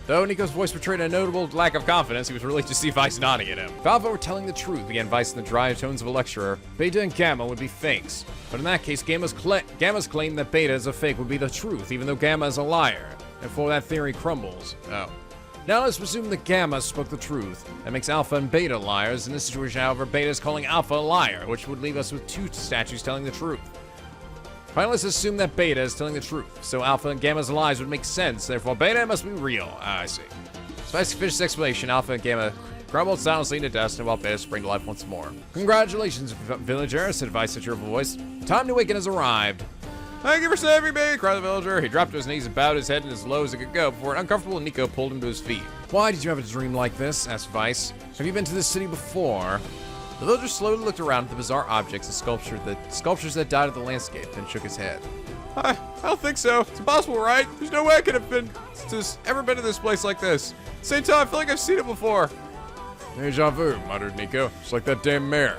Though Nico's voice betrayed a notable lack of confidence, he was relieved to see Weiss nodding at him. If Alpha were telling the truth, began Weiss in the dry tones of a lecturer, Beta and Gamma would be fakes. But in that case, Gamma's claim that Beta is a fake would be the truth, even though Gamma is a liar. Therefore, that theory crumbles. Oh. Now let's presume that Gamma spoke the truth. That makes Alpha and Beta liars. In this situation, however, Beta is calling Alpha a liar, which would leave us with 2 statues telling the truth. Finally, let's assume that Beta is telling the truth. So Alpha and Gamma's lies would make sense. Therefore, Beta must be real. I see. Weiss finished his explanation. Alpha and Gamma crumbled silently into dust, and while Beta sprang to life once more. Congratulations, villager, said Weiss in a cheerful voice. Time to awaken has arrived. Thank you for saving me, cried the villager. He dropped to his knees and bowed his head as low as it could go before an uncomfortable Nico pulled him to his feet. Why did you have a dream like this? Asked Weiss. Have you been to this city before? The villager slowly looked around at the bizarre objects and sculptures that dotted the landscape, then shook his head. I don't think so. It's impossible, right? There's no way I could have ever been to this place like this. At the same time, I feel like I've seen it before. Deja vu, muttered Nico. Just like that damn mare.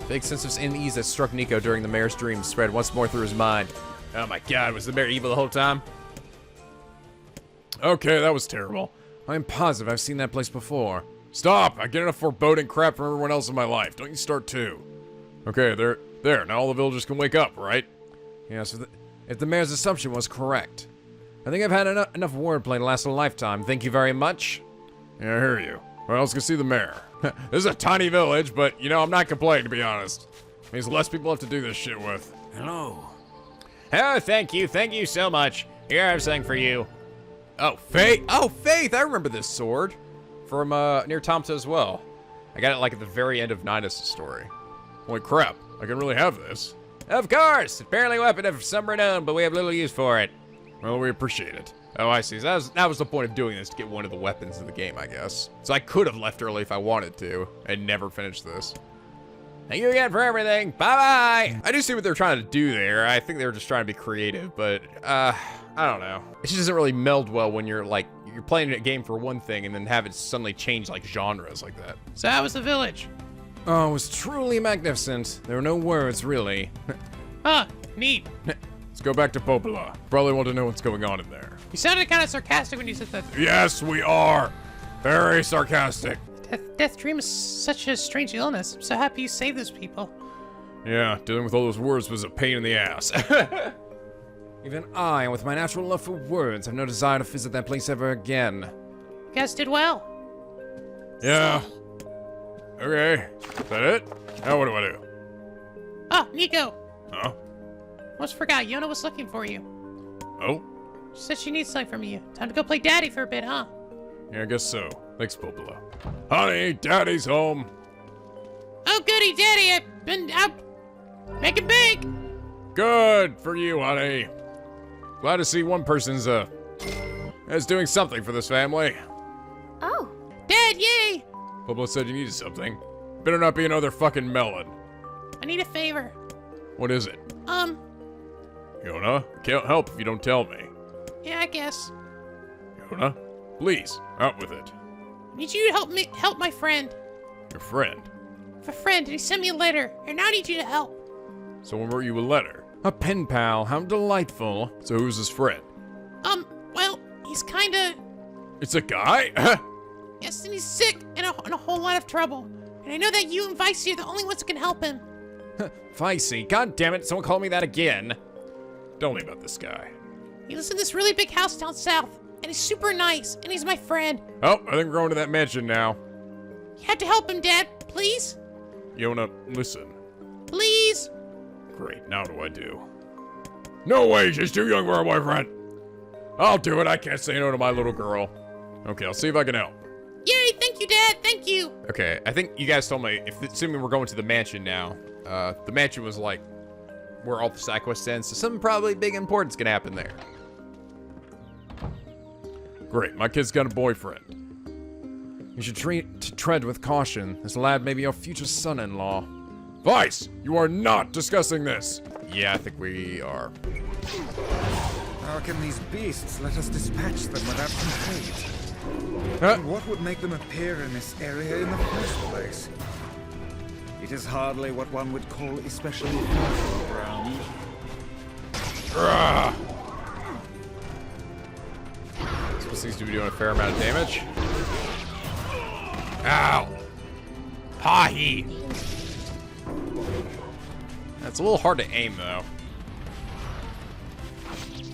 The vague sense of unease that struck Nico during the mayor's dream spread once more through his mind. Oh my god, was the mayor evil the whole time? Okay, that was terrible. I'm positive I've seen that place before. Stop! I get enough foreboding crap from everyone else in my life. Don't you start too. Okay, there. Now all the villagers can wake up, right? Yeah, so if the mayor's assumption was correct. I think I've had enough wordplay to last a lifetime. Thank you very much. Yeah, I hear you. Well, let's go see the mayor. This is a tiny village, but, you know, I'm not complaining, to be honest. Means less people have to do this shit with. Hello. Oh, thank you so much. Here, I have something for you. Oh, Faith! Oh, Faith! I remember this sword. From, near Tomta as well. I got it, like, at the very end of Nidus' story. Holy crap, I can really have this. Of course! Apparently a weapon of some renown, but we have little use for it. Well, we appreciate it. Oh, I see. So that was the point of doing this, to get one of the weapons of the game, I guess. So I could have left early if I wanted to, and never finished this. Thank you again for everything. Bye-bye! I do see what they're trying to do there. I think they were just trying to be creative, but, I don't know. It just doesn't really meld well when you're, like, you're playing a game for one thing and then have it suddenly change, like, genres like that. So how was the village? Oh, it was truly magnificent. There were no words, really. Huh, neat. Let's go back to Popola. Probably want to know what's going on in there. You sounded kind of sarcastic when you said that. Yes, we are. Very sarcastic. Death Dream is such a strange illness. I'm so happy you saved those people. Yeah, dealing with all those words was a pain in the ass. Even I, with my natural love for words, have no desire to visit that place ever again. You guys did well. Yeah. Okay. Is that it? Now what do I do? Oh, Nico. Huh? Almost forgot. Yonah was looking for you. Oh? She said she needs something from you. Time to go play daddy for a bit, huh? Yeah, I guess so. Thanks, Popola. Honey, Daddy's home. Oh, goody, daddy. I've been out making big. Good for you, honey. Glad to see one person's, is doing something for this family. Oh, Dad, yay. Popola said you needed something. Better not be another fucking melon. I need a favor. What is it? Yonah, can't help if you don't tell me. Yeah, I guess. Yonah, please, out with it. I need you to help my friend. Your friend. I have a friend, and he sent me a letter, and now I need you to help. Someone wrote you a letter. A pen pal, how delightful. So who's his friend? Well, he's kinda... It's a guy? Yes, and he's sick and in a whole lot of trouble. And I know that you and Weiss are the only ones that can help him. Vicey, god damn it, someone call me that again. Tell me about this guy. He lives in this really big house down south, and he's super nice, and he's my friend. Oh, I think we're going to that mansion now. You have to help him, Dad, please? Yonah, listen. Please? Great, now what do I do? No way, she's too young for her boyfriend. I'll do it, I can't say no to my little girl. Okay, I'll see if I can help. Yay, thank you, Dad, thank you. Okay, I think you guys told me, assuming we're going to the mansion now, the mansion was like where all the side quests end, so something probably big important's gonna happen there. Great, my kid's got a boyfriend. You should tread with caution. This lad may be your future son-in-law. Weiss, you are not discussing this. Yeah, I think we are. How can these beasts let us dispatch them without complaint? And what would make them appear in this area in the first place? It is hardly what one would call especially fertile ground. This seems to be doing a fair amount of damage. Ow. Pahi! That's a little hard to aim, though.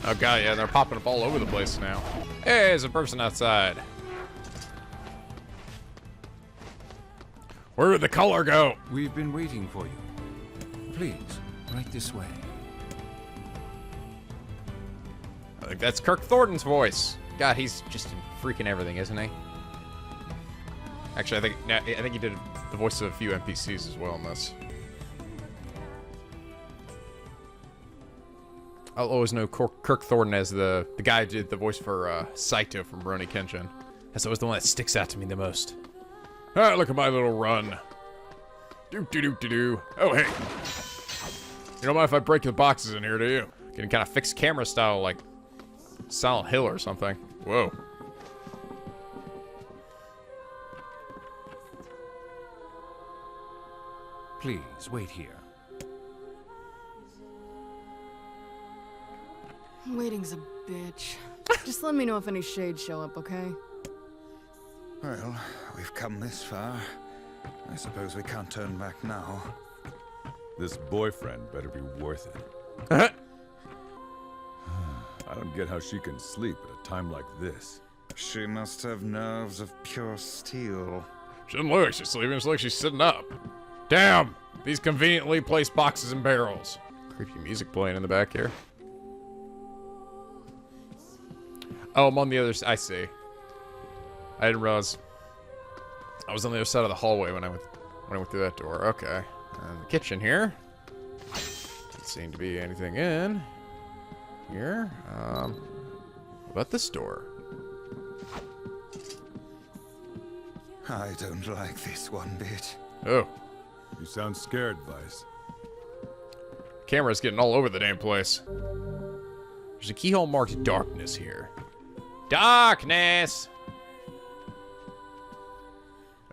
Oh god, yeah, they're popping up all over the place now. Hey, there's a person outside. Where did the color go? We've been waiting for you. Please, right this way. I think that's Kirk Thornton's voice. God, he's just in freaking everything, isn't he? Actually, I think he did the voice of a few NPCs as well in this. I'll always know Kirk Thornton as the guy who did the voice for Saito from Rurouni Kenshin. That's always the one that sticks out to me the most. Ah, look at my little run. Do. Oh, hey. You don't mind if I break the boxes in here, do you? Getting kind of fixed camera style, like Silent Hill or something. Whoa. Please, wait here. waiting's a bitch. Just let me know if any shades show up, okay? Well, we've come this far. I suppose we can't turn back now. This boyfriend better be worth it. I don't get how she can sleep at a time like this. She must have nerves of pure steel. She doesn't look like she's sleeping. It's like she's sitting up. Damn! These conveniently placed boxes and barrels. Creepy music playing in the back here. Oh, I'm on the other side. I see. I didn't realize I was on the other side of the hallway when I went through that door. Okay. And the kitchen here. Doesn't seem to be anything in here. What about this door? I don't like this one bit. Oh. You sound scared, Weiss. Camera's getting all over the damn place. There's a keyhole marked darkness here. Darkness!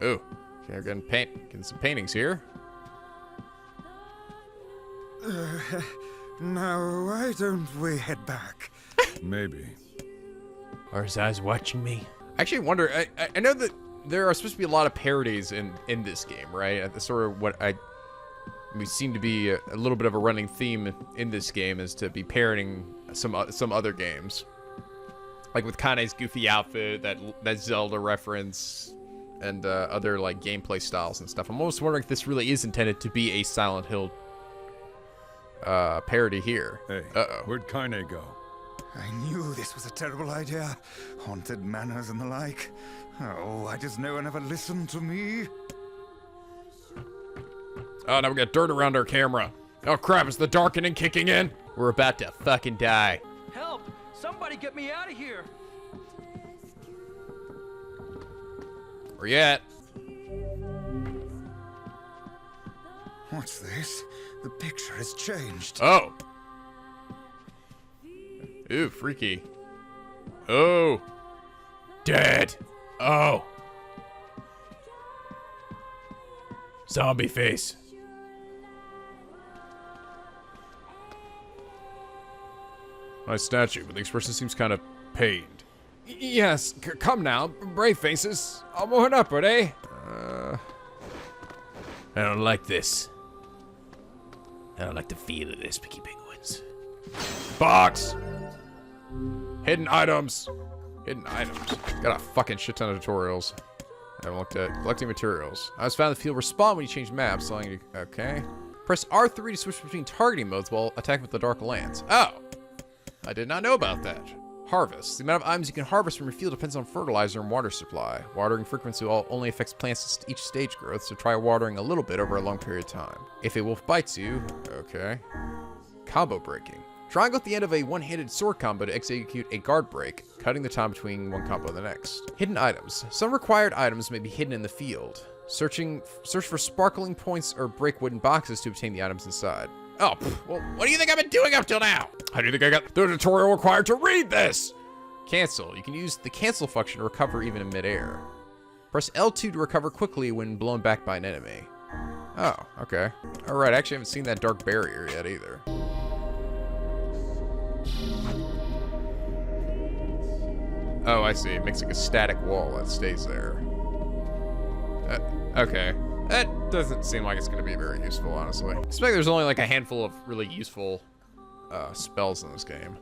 Oh. Okay, we're getting some paintings here. Now, why don't we head back? Maybe. Are his eyes watching me? I actually wonder, I know that there are supposed to be a lot of parodies in this game, right? That's sort of what we seem to be a little bit of a running theme in this game is to be parodying some other games. Like with Kainé's goofy outfit, that Zelda reference, and other like gameplay styles and stuff. I'm almost wondering if this really is intended to be a Silent Hill parody here. Hey, where'd Kainé go? I knew this was a terrible idea. Haunted manors and the like. Oh, why does no one ever listen to me? Oh, now we got dirt around our camera. Oh crap, is the darkening kicking in? We're about to fucking die. Help! Somebody get me out of here! Where you at? What's this? The picture has changed. Oh. Ooh, freaky. Oh. Dead. Oh. Zombie face. Nice statue, but the expression seems kind of pained. Yes, come now, brave faces. I'll warm up, eh? I don't like this. I don't like the feel of this, Picky Penguins. Box. Hidden items. Hidden items. Got a fucking shit ton of tutorials. I haven't looked at collecting materials. I was found the field respond when you change maps, allowing you to, okay. Press R3 to switch between targeting modes while attacking with the Dark Lance. Oh. I did not know about that. Harvest. The amount of items you can harvest from your field depends on fertilizer and water supply. Watering frequency only affects plants at each stage growth, so try watering a little bit over a long period of time. If a wolf bites you, okay. Combo breaking. Triangle at the end of a one-handed sword combo to execute a guard break, cutting the time between one combo and the next. Hidden items. Some required items may be hidden in the field. Search for sparkling points or break wooden boxes to obtain the items inside. Oh, well, what do you think I've been doing up till now? How do you think I got the tutorial required to read this? Cancel. You can use the cancel function to recover even in midair. Press L2 to recover quickly when blown back by an enemy. Oh, okay. Alright, I actually haven't seen that dark barrier yet either. Oh, I see. It makes like a static wall that stays there. Okay. That doesn't seem like it's going to be very useful, honestly. I expect there's only like a handful of really useful spells in this game.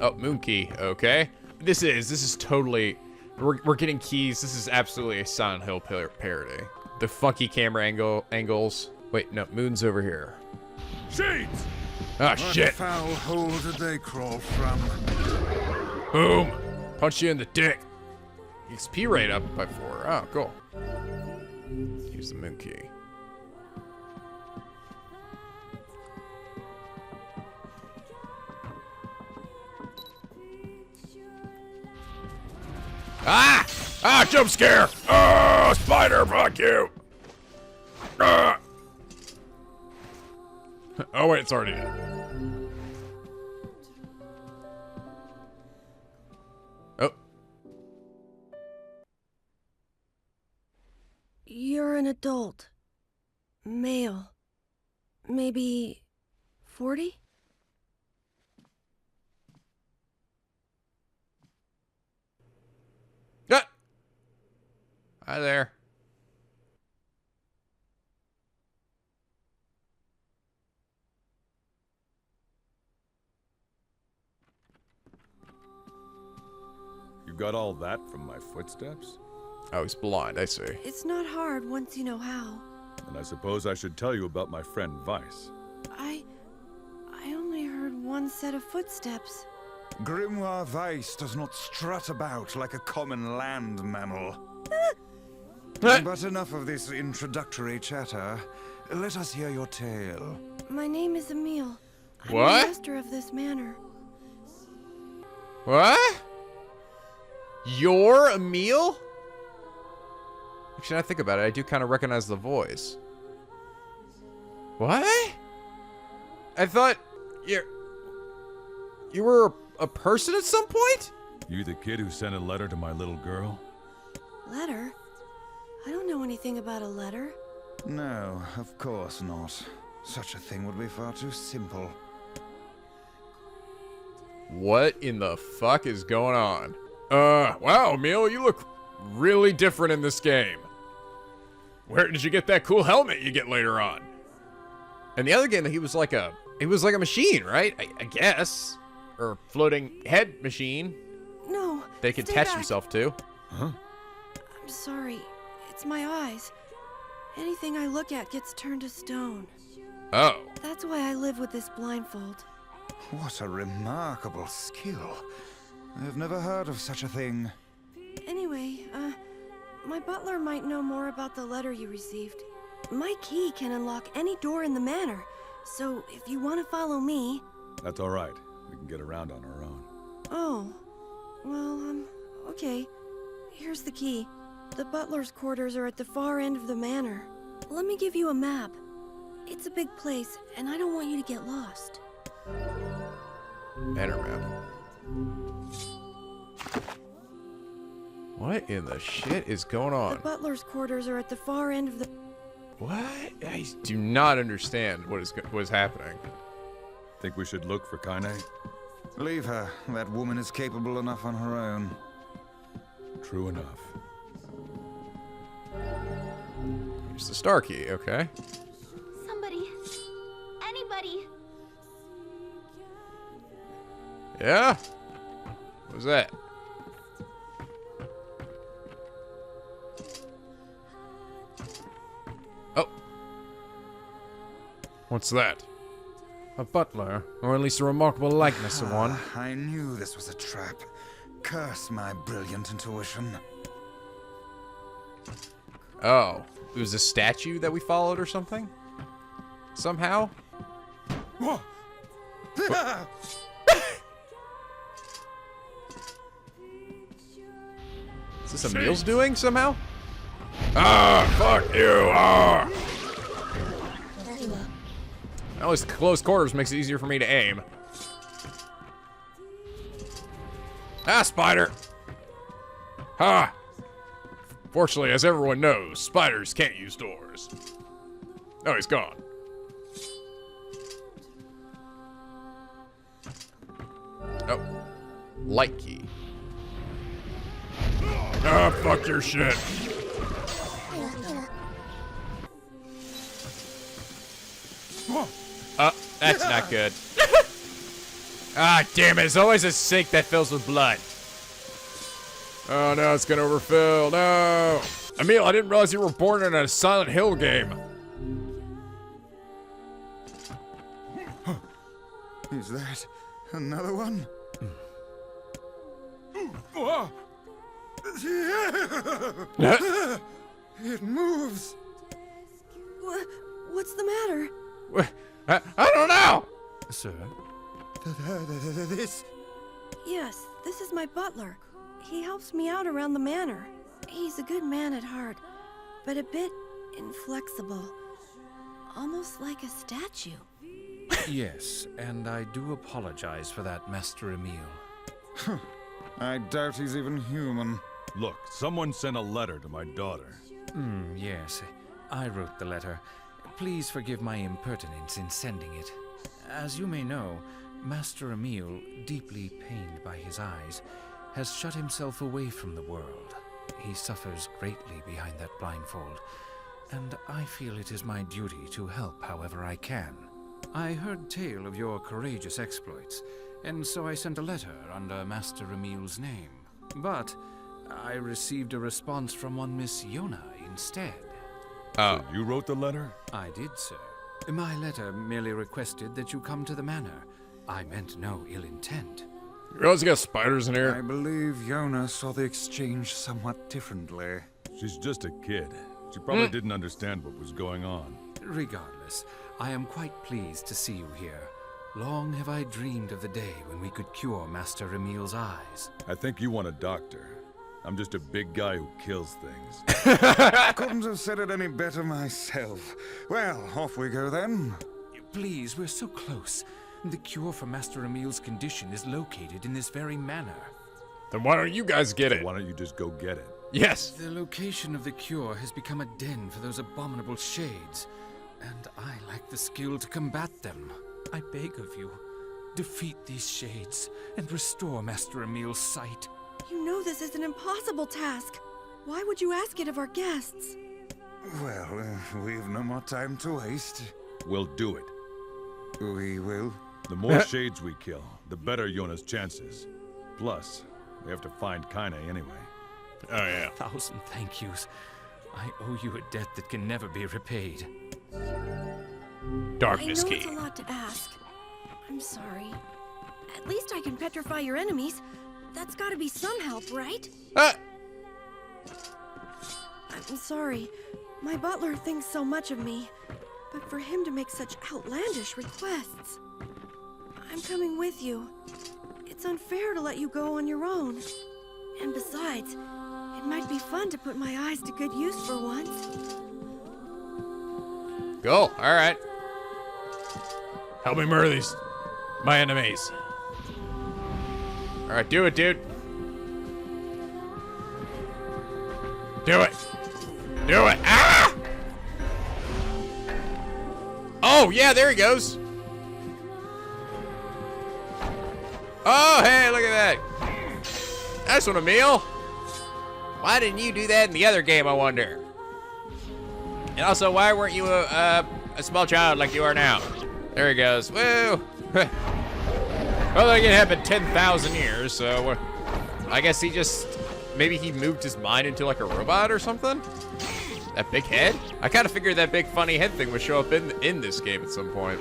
Oh, moon key. Okay. This is totally... We're getting keys. This is absolutely a Silent Hill parody. The funky camera angles. Wait, no. Moon's over here. Shades! Ah, What shit. foul hole did they crawl from? Boom. Punch you in the dick. XP rate up by 4. Oh, cool. Use the moon key. Ah! Ah, jump scare! Oh, spider, fuck you! Ah! Oh, wait, it's already dead. Oh. You're an adult. Male. Maybe 40? Ah! Hi there. got all that from my footsteps? Oh, he's blind, I see. It's not hard once you know how. And I suppose I should tell you about my friend Weiss. I only heard one set of footsteps. Grimoire Weiss does not strut about like a common land mammal. But enough of this introductory chatter. Let us hear your tale. My name is Emil. I'm What? the master of this manor. What? You're Emil? Actually, I think about it, I do kind of recognize the voice. What? I thought you were a person at some point? You the kid who sent a letter to my little girl? Letter? I don't know anything about a letter. No, of course not. Such a thing would be far too simple. What in the fuck is going on? Wow, Emil, you look really different in this game. Where did you get that cool helmet you get later on? In the other game, he was like a machine, right? I guess. Or floating head machine No. they could stay attach back. himself to. Huh? I'm sorry. It's my eyes. Anything I look at gets turned to stone. Oh. That's why I live with this blindfold. What a remarkable skill. I've never heard of such a thing. Anyway, my butler might know more about the letter you received. My key can unlock any door in the manor, so if you want to follow me... That's all right. We can get around on our own. Oh, well, okay. Here's the key. The butler's quarters are at the far end of the manor. Let me give you a map. It's a big place, and I don't want you to get lost. Manor map. What in the shit is going The on? butler's quarters are at the far end of the... What? I do not understand what is happening. Think we should look for Kainé? Leave her. That woman is capable enough on her own. True enough. Here's the star key, okay. Somebody. Anybody. Yeah? What was that? Oh. What's that? A butler, or at least a remarkable likeness of one. I knew this was a trap. Curse my brilliant intuition. Oh. It was a statue that we followed or something? Somehow? Whoa. Is this Emil's doing somehow? Ah, fuck you! Ah! At least close quarters makes it easier for me to aim. Ah, spider! Ha! Fortunately, as everyone knows, spiders can't use doors. Oh, he's gone. Oh. Light key. Ah, fuck your shit. That's not good. Ah, damn it. It's always a sink that fills with blood. Oh no, it's gonna overfill. No! Emil, I didn't realize you were born in a Silent Hill game. Is that another one? It moves. What's the matter? I don't know! Sir? This. Yes, this is my butler. He helps me out around the manor. He's a good man at heart, but a bit inflexible. Almost like a statue. Yes, and I do apologize for that, Master Emil. I doubt he's even human. Look, someone sent a letter to my daughter. Yes, I wrote the letter. Please forgive my impertinence in sending it. As you may know, Master Emil, deeply pained by his eyes, has shut himself away from the world. He suffers greatly behind that blindfold, and I feel it is my duty to help however I can. I heard tale of your courageous exploits, and so I sent a letter under Master Emil's name. But I received a response from one Miss Yonah instead. So you wrote the letter? I did, sir. My letter merely requested that you come to the manor. I meant no ill intent. You realize you got spiders in I here? believe Yonah saw the exchange somewhat differently. She's just a kid. She probably didn't understand what was going on. Regardless, I am quite pleased to see you here. Long have I dreamed of the day when we could cure Master Emil's eyes. I think you want a doctor. I'm just a big guy who kills things. Couldn't have said it any better myself. Well, off we go then. Please, we're so close. The cure for Master Emil's condition is located in this very manor. Then why don't you guys get it? Why don't you just go get it? Yes. The location of the cure has become a den for those abominable shades, and I lack the skill to combat them. I beg of you, defeat these shades and restore Master Emil's sight. You know this is an impossible task. Why would you ask it of our guests? Well, we've no more time to waste. We'll do it. We will. The more shades we kill, the better Yonah's chances. Plus, we have to find Kainé anyway. Oh, yeah. 1,000 thank yous. I owe you a debt that can never be repaid. Darkness I know key. it's a lot to ask. I'm sorry. At least I can petrify your enemies. That's gotta be some help, right? Ah! I'm sorry. My butler thinks so much of me. But for him to make such outlandish requests... I'm coming with you. It's unfair to let you go on your own. And besides, it might be fun to put my eyes to good use for once. Go. All right. Help me murder my enemies. All right, do it, dude. Do it. Do it. Ah! Oh, yeah, there he goes. Oh, hey, look at that. Nice one, Emil. Why didn't you do that in the other game, I wonder? And also, why weren't you a small child like you are now? There he goes. Woo! Well, that can happen 10,000 years, so I guess he just... Maybe he moved his mind into like a robot or something? That big head? I kind of figured that big funny head thing would show up in this game at some point.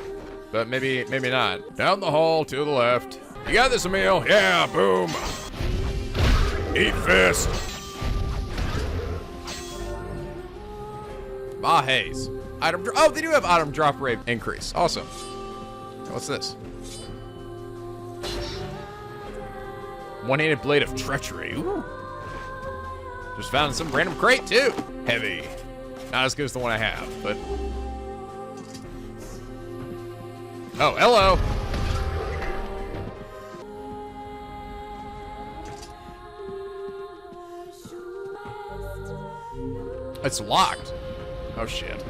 But maybe not. Down the hall to the left. You got this, Emil. Yeah, boom. Eat fist. Mahes. Oh, they do have item drop rate increase. Awesome. What's this? One-handed blade of treachery. Ooh. Just found in some random crate, too. Heavy. Not as good as the one I have, but... Oh, hello. It's locked. Oh, shit.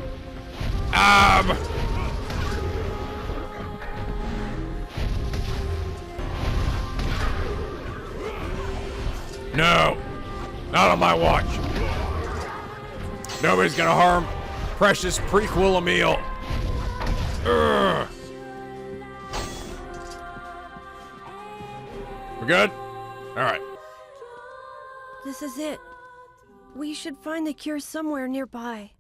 No. Not on my watch. Nobody's gonna harm precious prequel Emil. Ugh. We're good? All right. This is it. We should find the cure somewhere nearby.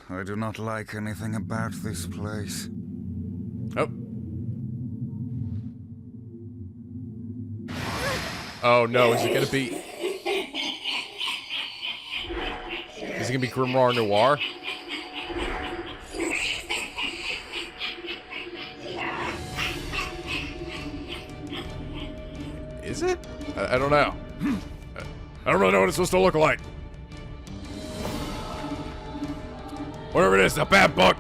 I do not like anything about this place. Oh. Oh no, is it gonna be... Is it gonna be Grimoire Noir? Is it? I don't know. I don't really know what it's supposed to look like. Whatever it is, a bad book.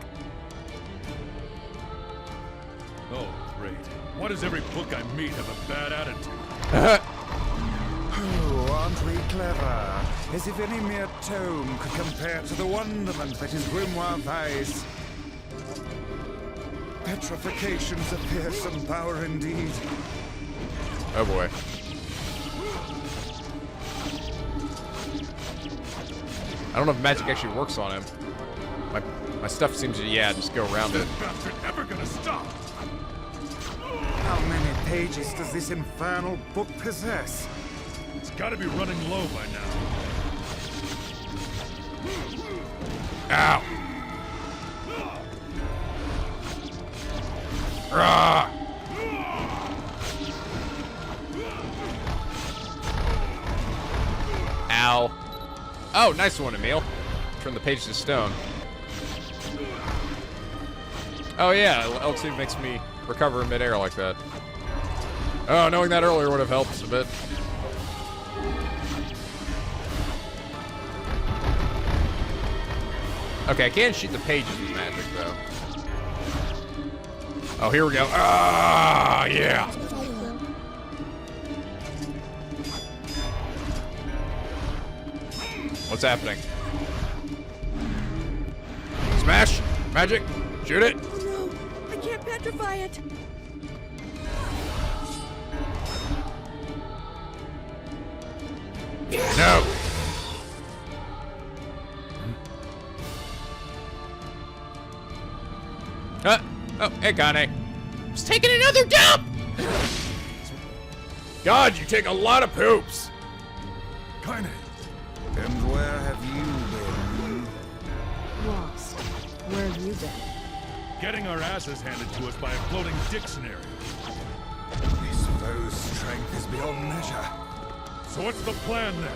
Oh, great. Why does every book I meet have a bad attitude? Oh, aren't we clever? As if any mere tome could compare to the wonderment that is Grimoire Weiss. Petrification's a fearsome power indeed. Oh boy. I don't know if magic actually works on him. My stuff seems to, yeah, just go around it. This bastard ever gonna stop? How many pages does this infernal book possess? It's gotta be running low by now. Ow! Rah! Ow. Oh, nice one, Emil. Turn the page to stone. Oh yeah, L2 makes me recover in midair like that. Oh, knowing that earlier would have helped a bit. Okay, I can't shoot the pages with magic, though. Oh, here we go. Ah, yeah! What's happening? Smash! Magic! Shoot it! Oh no, I can't petrify it. No! Oh, hey, Kainé. Just taking another dump! God, you take a lot of poops! Kainé, And where have you been? Lost. Where have you been? getting our asses handed to us by a floating dictionary. This foe's strength is beyond measure. So what's the plan then?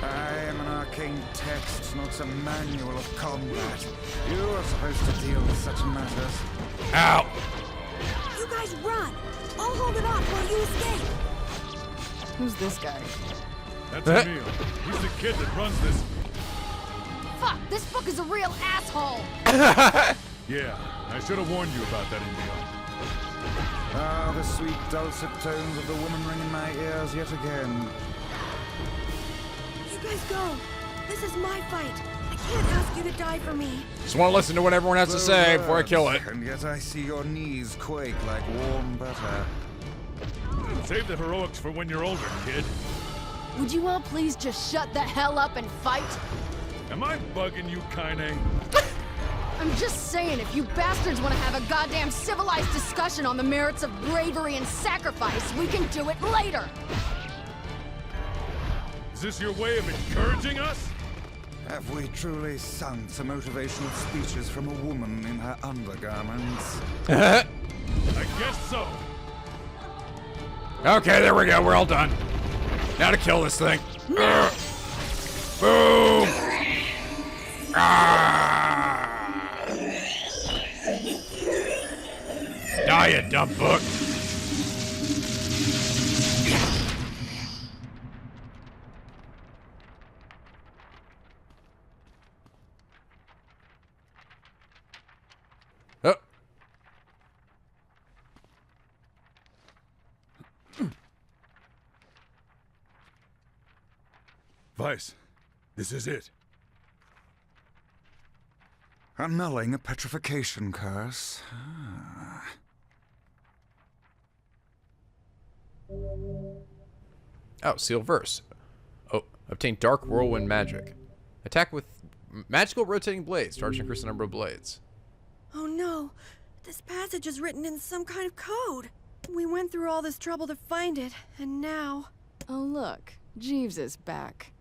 I am an arcane text, not some manual of combat. You are supposed to deal with such matters. Ow! You guys run! I'll hold it off while you escape! Who's this guy? That's Emil. He's the kid that runs this. Fuck, this book is a real asshole. Yeah, I should have warned you about that, Emil. Ah, the sweet dulcet tones of the woman ring in my ears yet again. You guys go! This is my fight! I can't ask you to die for me! Just want to listen to what everyone has to say before I kill it. And yet I see your knees quake like warm butter. Save the heroics for when you're older, kid. Would you all please just shut the hell up and fight? Am I bugging you, Kainé? I'm just saying, if you bastards want to have a goddamn civilized discussion on the merits of bravery and sacrifice, we can do it later! Is this your way of encouraging us? Have we truly sung to motivational speeches from a woman in her undergarments? I guess so. Okay, there we go. We're all done. Now to kill this thing. Boom! Ah! Die, you dumb book. Oh. Weiss, this is it. Annulling a petrification curse. Ah. Oh, seal verse. Oh, obtain dark whirlwind magic. Attack with magical rotating blades. Charge increase the number of blades. Oh no! This passage is written in some kind of code! We went through all this trouble to find it, and now... Oh look, Jeeves is back.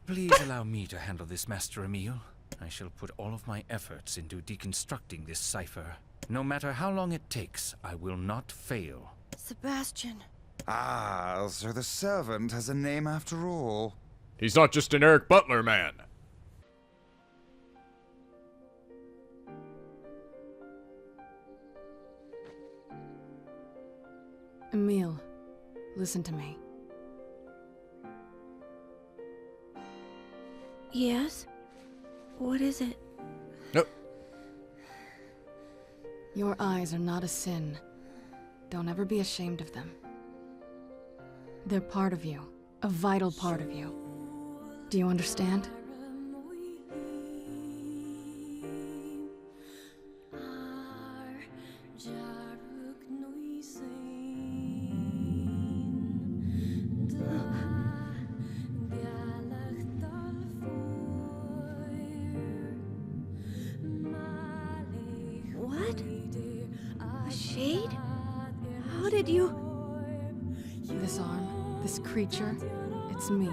Please allow me to handle this, Master Emil. I shall put all of my efforts into deconstructing this cipher. No matter how long it takes, I will not fail. Sebastian... Ah, so the servant has a name after all. He's not just an Eric Butler man. Emil, listen to me. Yes? What is it? Nope. Your eyes are not a sin. Don't ever be ashamed of them. They're part of you, a vital part of you. Do you understand? What? A shade? creature, it's me.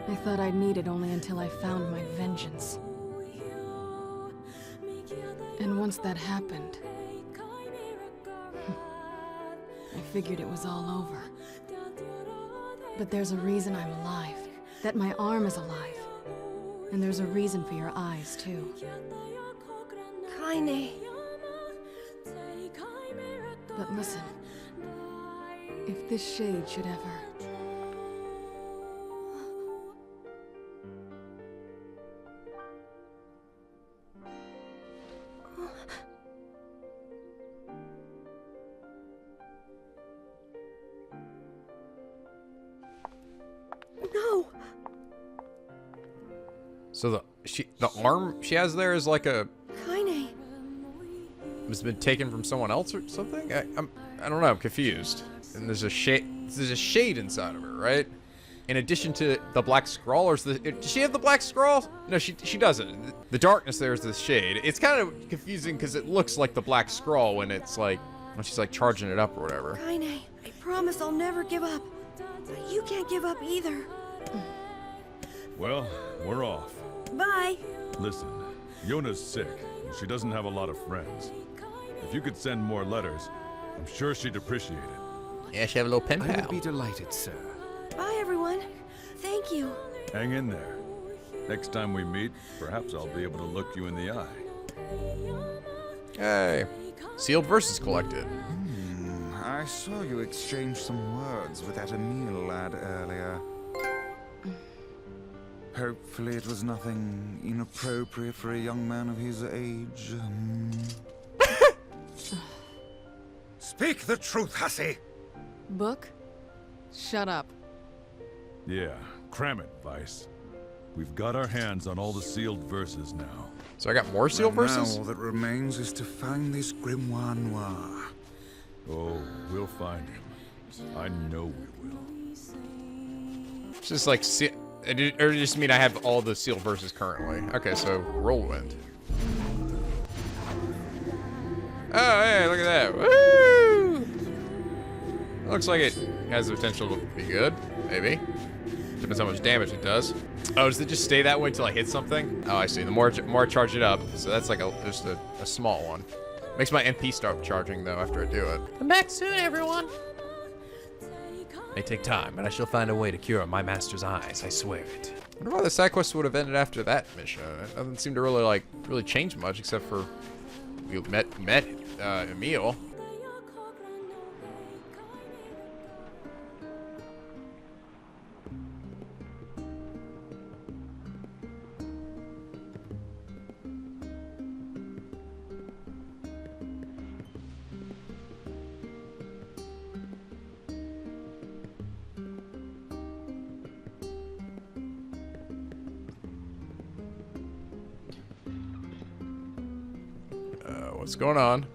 I thought I'd need it only until I found my vengeance. And once that happened, I figured it was all over. But there's a reason I'm alive, that my arm is alive. And there's a reason for your eyes, too. Kainé. But listen, if this shade should ever... No! So the arm she has there is like a... Kainé. has been taken from someone else or something? I don't know, I'm confused. And there's a shade inside of her, right? In addition to the Black Scrawl, or does she have the Black Scrawl? No, she doesn't. The darkness there is the shade. It's kind of confusing because it looks like the Black Scrawl when it's like, when she's like charging it up or whatever. Kainé, I promise I'll never give up. You can't give up either. Well, we're off. Bye. Listen, Yonah's sick, and she doesn't have a lot of friends. If you could send more letters, I'm sure she'd appreciate it. Yeah, she have a little pen I pal. would be delighted, sir. Bye, everyone. Thank you. Hang in there. Next time we meet, perhaps I'll be able to look you in the eye. Hey, sealed verses collected. I saw you exchange some words with that Emil lad earlier. Hopefully it was nothing inappropriate for a young man of his age. Speak the truth, hussy! Book? Shut up. Yeah, cram it, Weiss. We've got our hands on all the sealed verses now. So I got more sealed verses? Now all that remains is to find this Grimoire Noir. Oh, we'll find him. I know we will. It's just like, or just mean I have all the sealed verses currently. Okay, so Whirlwind. Oh, hey, look at that. Woo! Looks like it has the potential to be good, maybe. Depends how much damage it does. Oh, does it just stay that way until I hit something? Oh, I see. The more I charge it up, so that's like just a small one. Makes my MP start charging, though, after I do it. Come back soon, everyone. May take time, but I shall find a way to cure my master's eyes, I swear it. I wonder why the side quest would have ended after that mission. It doesn't seem to really change much, except for we met Emil. What's going on?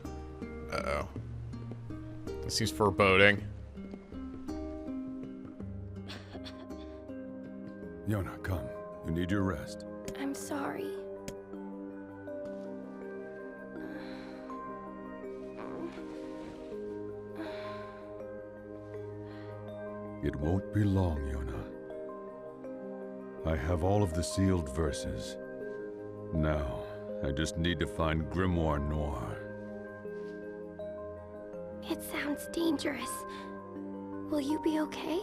Uh-oh. This seems foreboding. Yonah, come. You need your rest. I'm sorry. It won't be long, Yonah. I have all of the sealed verses. Now, I just need to find Grimoire Noir. It sounds dangerous. Will you be okay?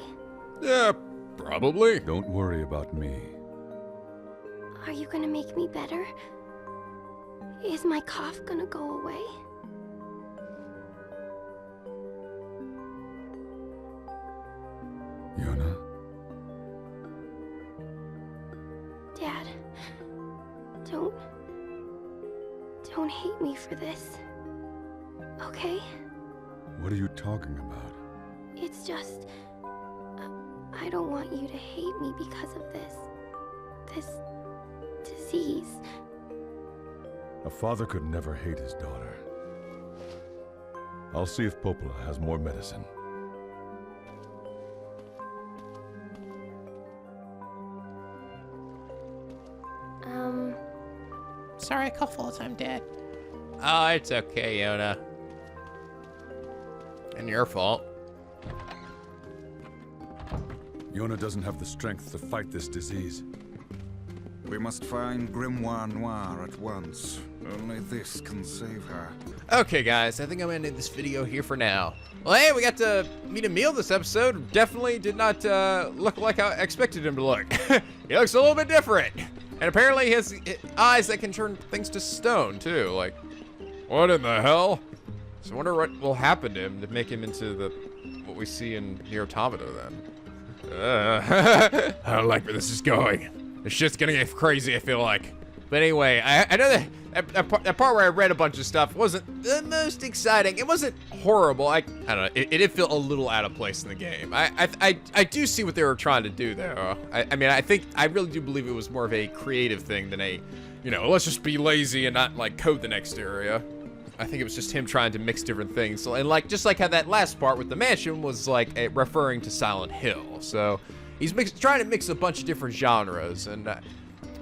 Yeah, probably. Don't worry about me. Are you gonna make me better? Is my cough gonna go away? Yonah? Dad, don't hate me for this. Okay? What are you talking about? It's just... I don't want you to hate me because of this disease. A father could never hate his daughter. I'll see if Popola has more medicine. Sorry I cough all the time, Dad. Oh, it's okay, Yonah. And your fault. Yonah doesn't have the strength to fight this disease. We must find Grimoire Noir at once. Only this can save her. Okay, guys, I think I'm ending this video here for now. Well, hey, we got to meet Emil this episode. Definitely did not look like I expected him to look. He looks a little bit different. And apparently he has eyes that can turn things to stone, too. Like, What in the hell? so I wonder what will happen to him to make him into what we see in NieR Automata, then. I don't like where this is going. This shit's gonna get crazy, I feel like. But anyway, I know that part where I read a bunch of stuff wasn't the most exciting. It wasn't horrible. I don't know. It did feel a little out of place in the game. I do see what they were trying to do there. I mean, I really do believe it was more of a creative thing than a, Let's just be lazy and not, like, code the next area. I think it was just him trying to mix different things. So, and just like how that last part with the mansion was like referring to Silent Hill. So he's trying to mix a bunch of different genres, and in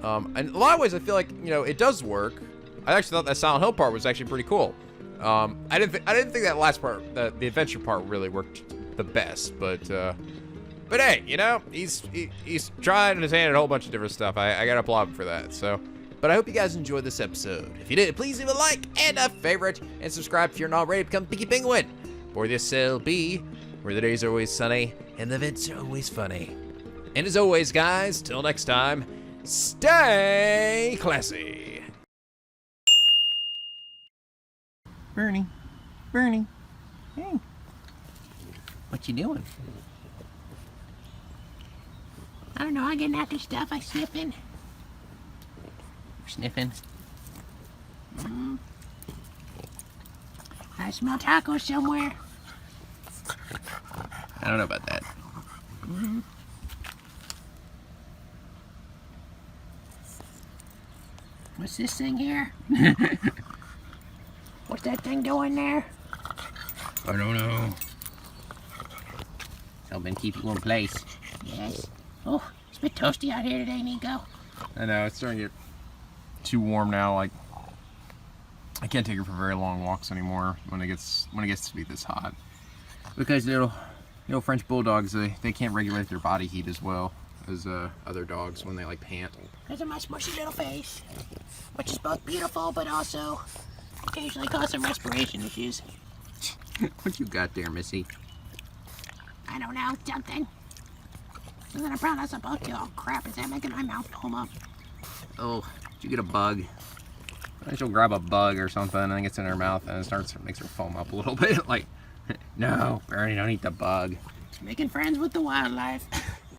a lot of ways I feel like it does work. I actually thought that Silent Hill part was actually pretty cool. I didn't think that last part, the adventure part, really worked the best. But hey, he's trying his hand at a whole bunch of different stuff. I gotta applaud him for that. So. But I hope you guys enjoyed this episode. If you did, please leave a like and a favorite, and subscribe if you're not already to become Pinky Penguin. For this will be where the days are always sunny and the events are always funny. And as always, guys, till next time, stay classy. Bernie, hey, what you doing? I don't know, I getting after stuff, I sniffing. Sniffing? I smell tacos somewhere. I don't know about that. What's this thing here? What's that thing doing there? I don't know. Helping keep you in place. Yes. Oh, it's a bit toasty out here today, Nico. I know, it's starting to get too warm now. Like, I can't take her for very long walks anymore when it gets to be this hot. Because little French bulldogs, they can't regulate their body heat as well as other dogs when they like pant. Because of my smushy little face, which is both beautiful but also occasionally cause some respiration issues. What you got there, Missy? I don't know, something. Something I'm probably not supposed to. Oh crap, is that making my mouth foam up? Oh, did you get a bug? She'll grab a bug or something and it gets in her mouth and it makes her foam up a little bit. Like, no, Bernie, don't eat the bug. It's making friends with the wildlife.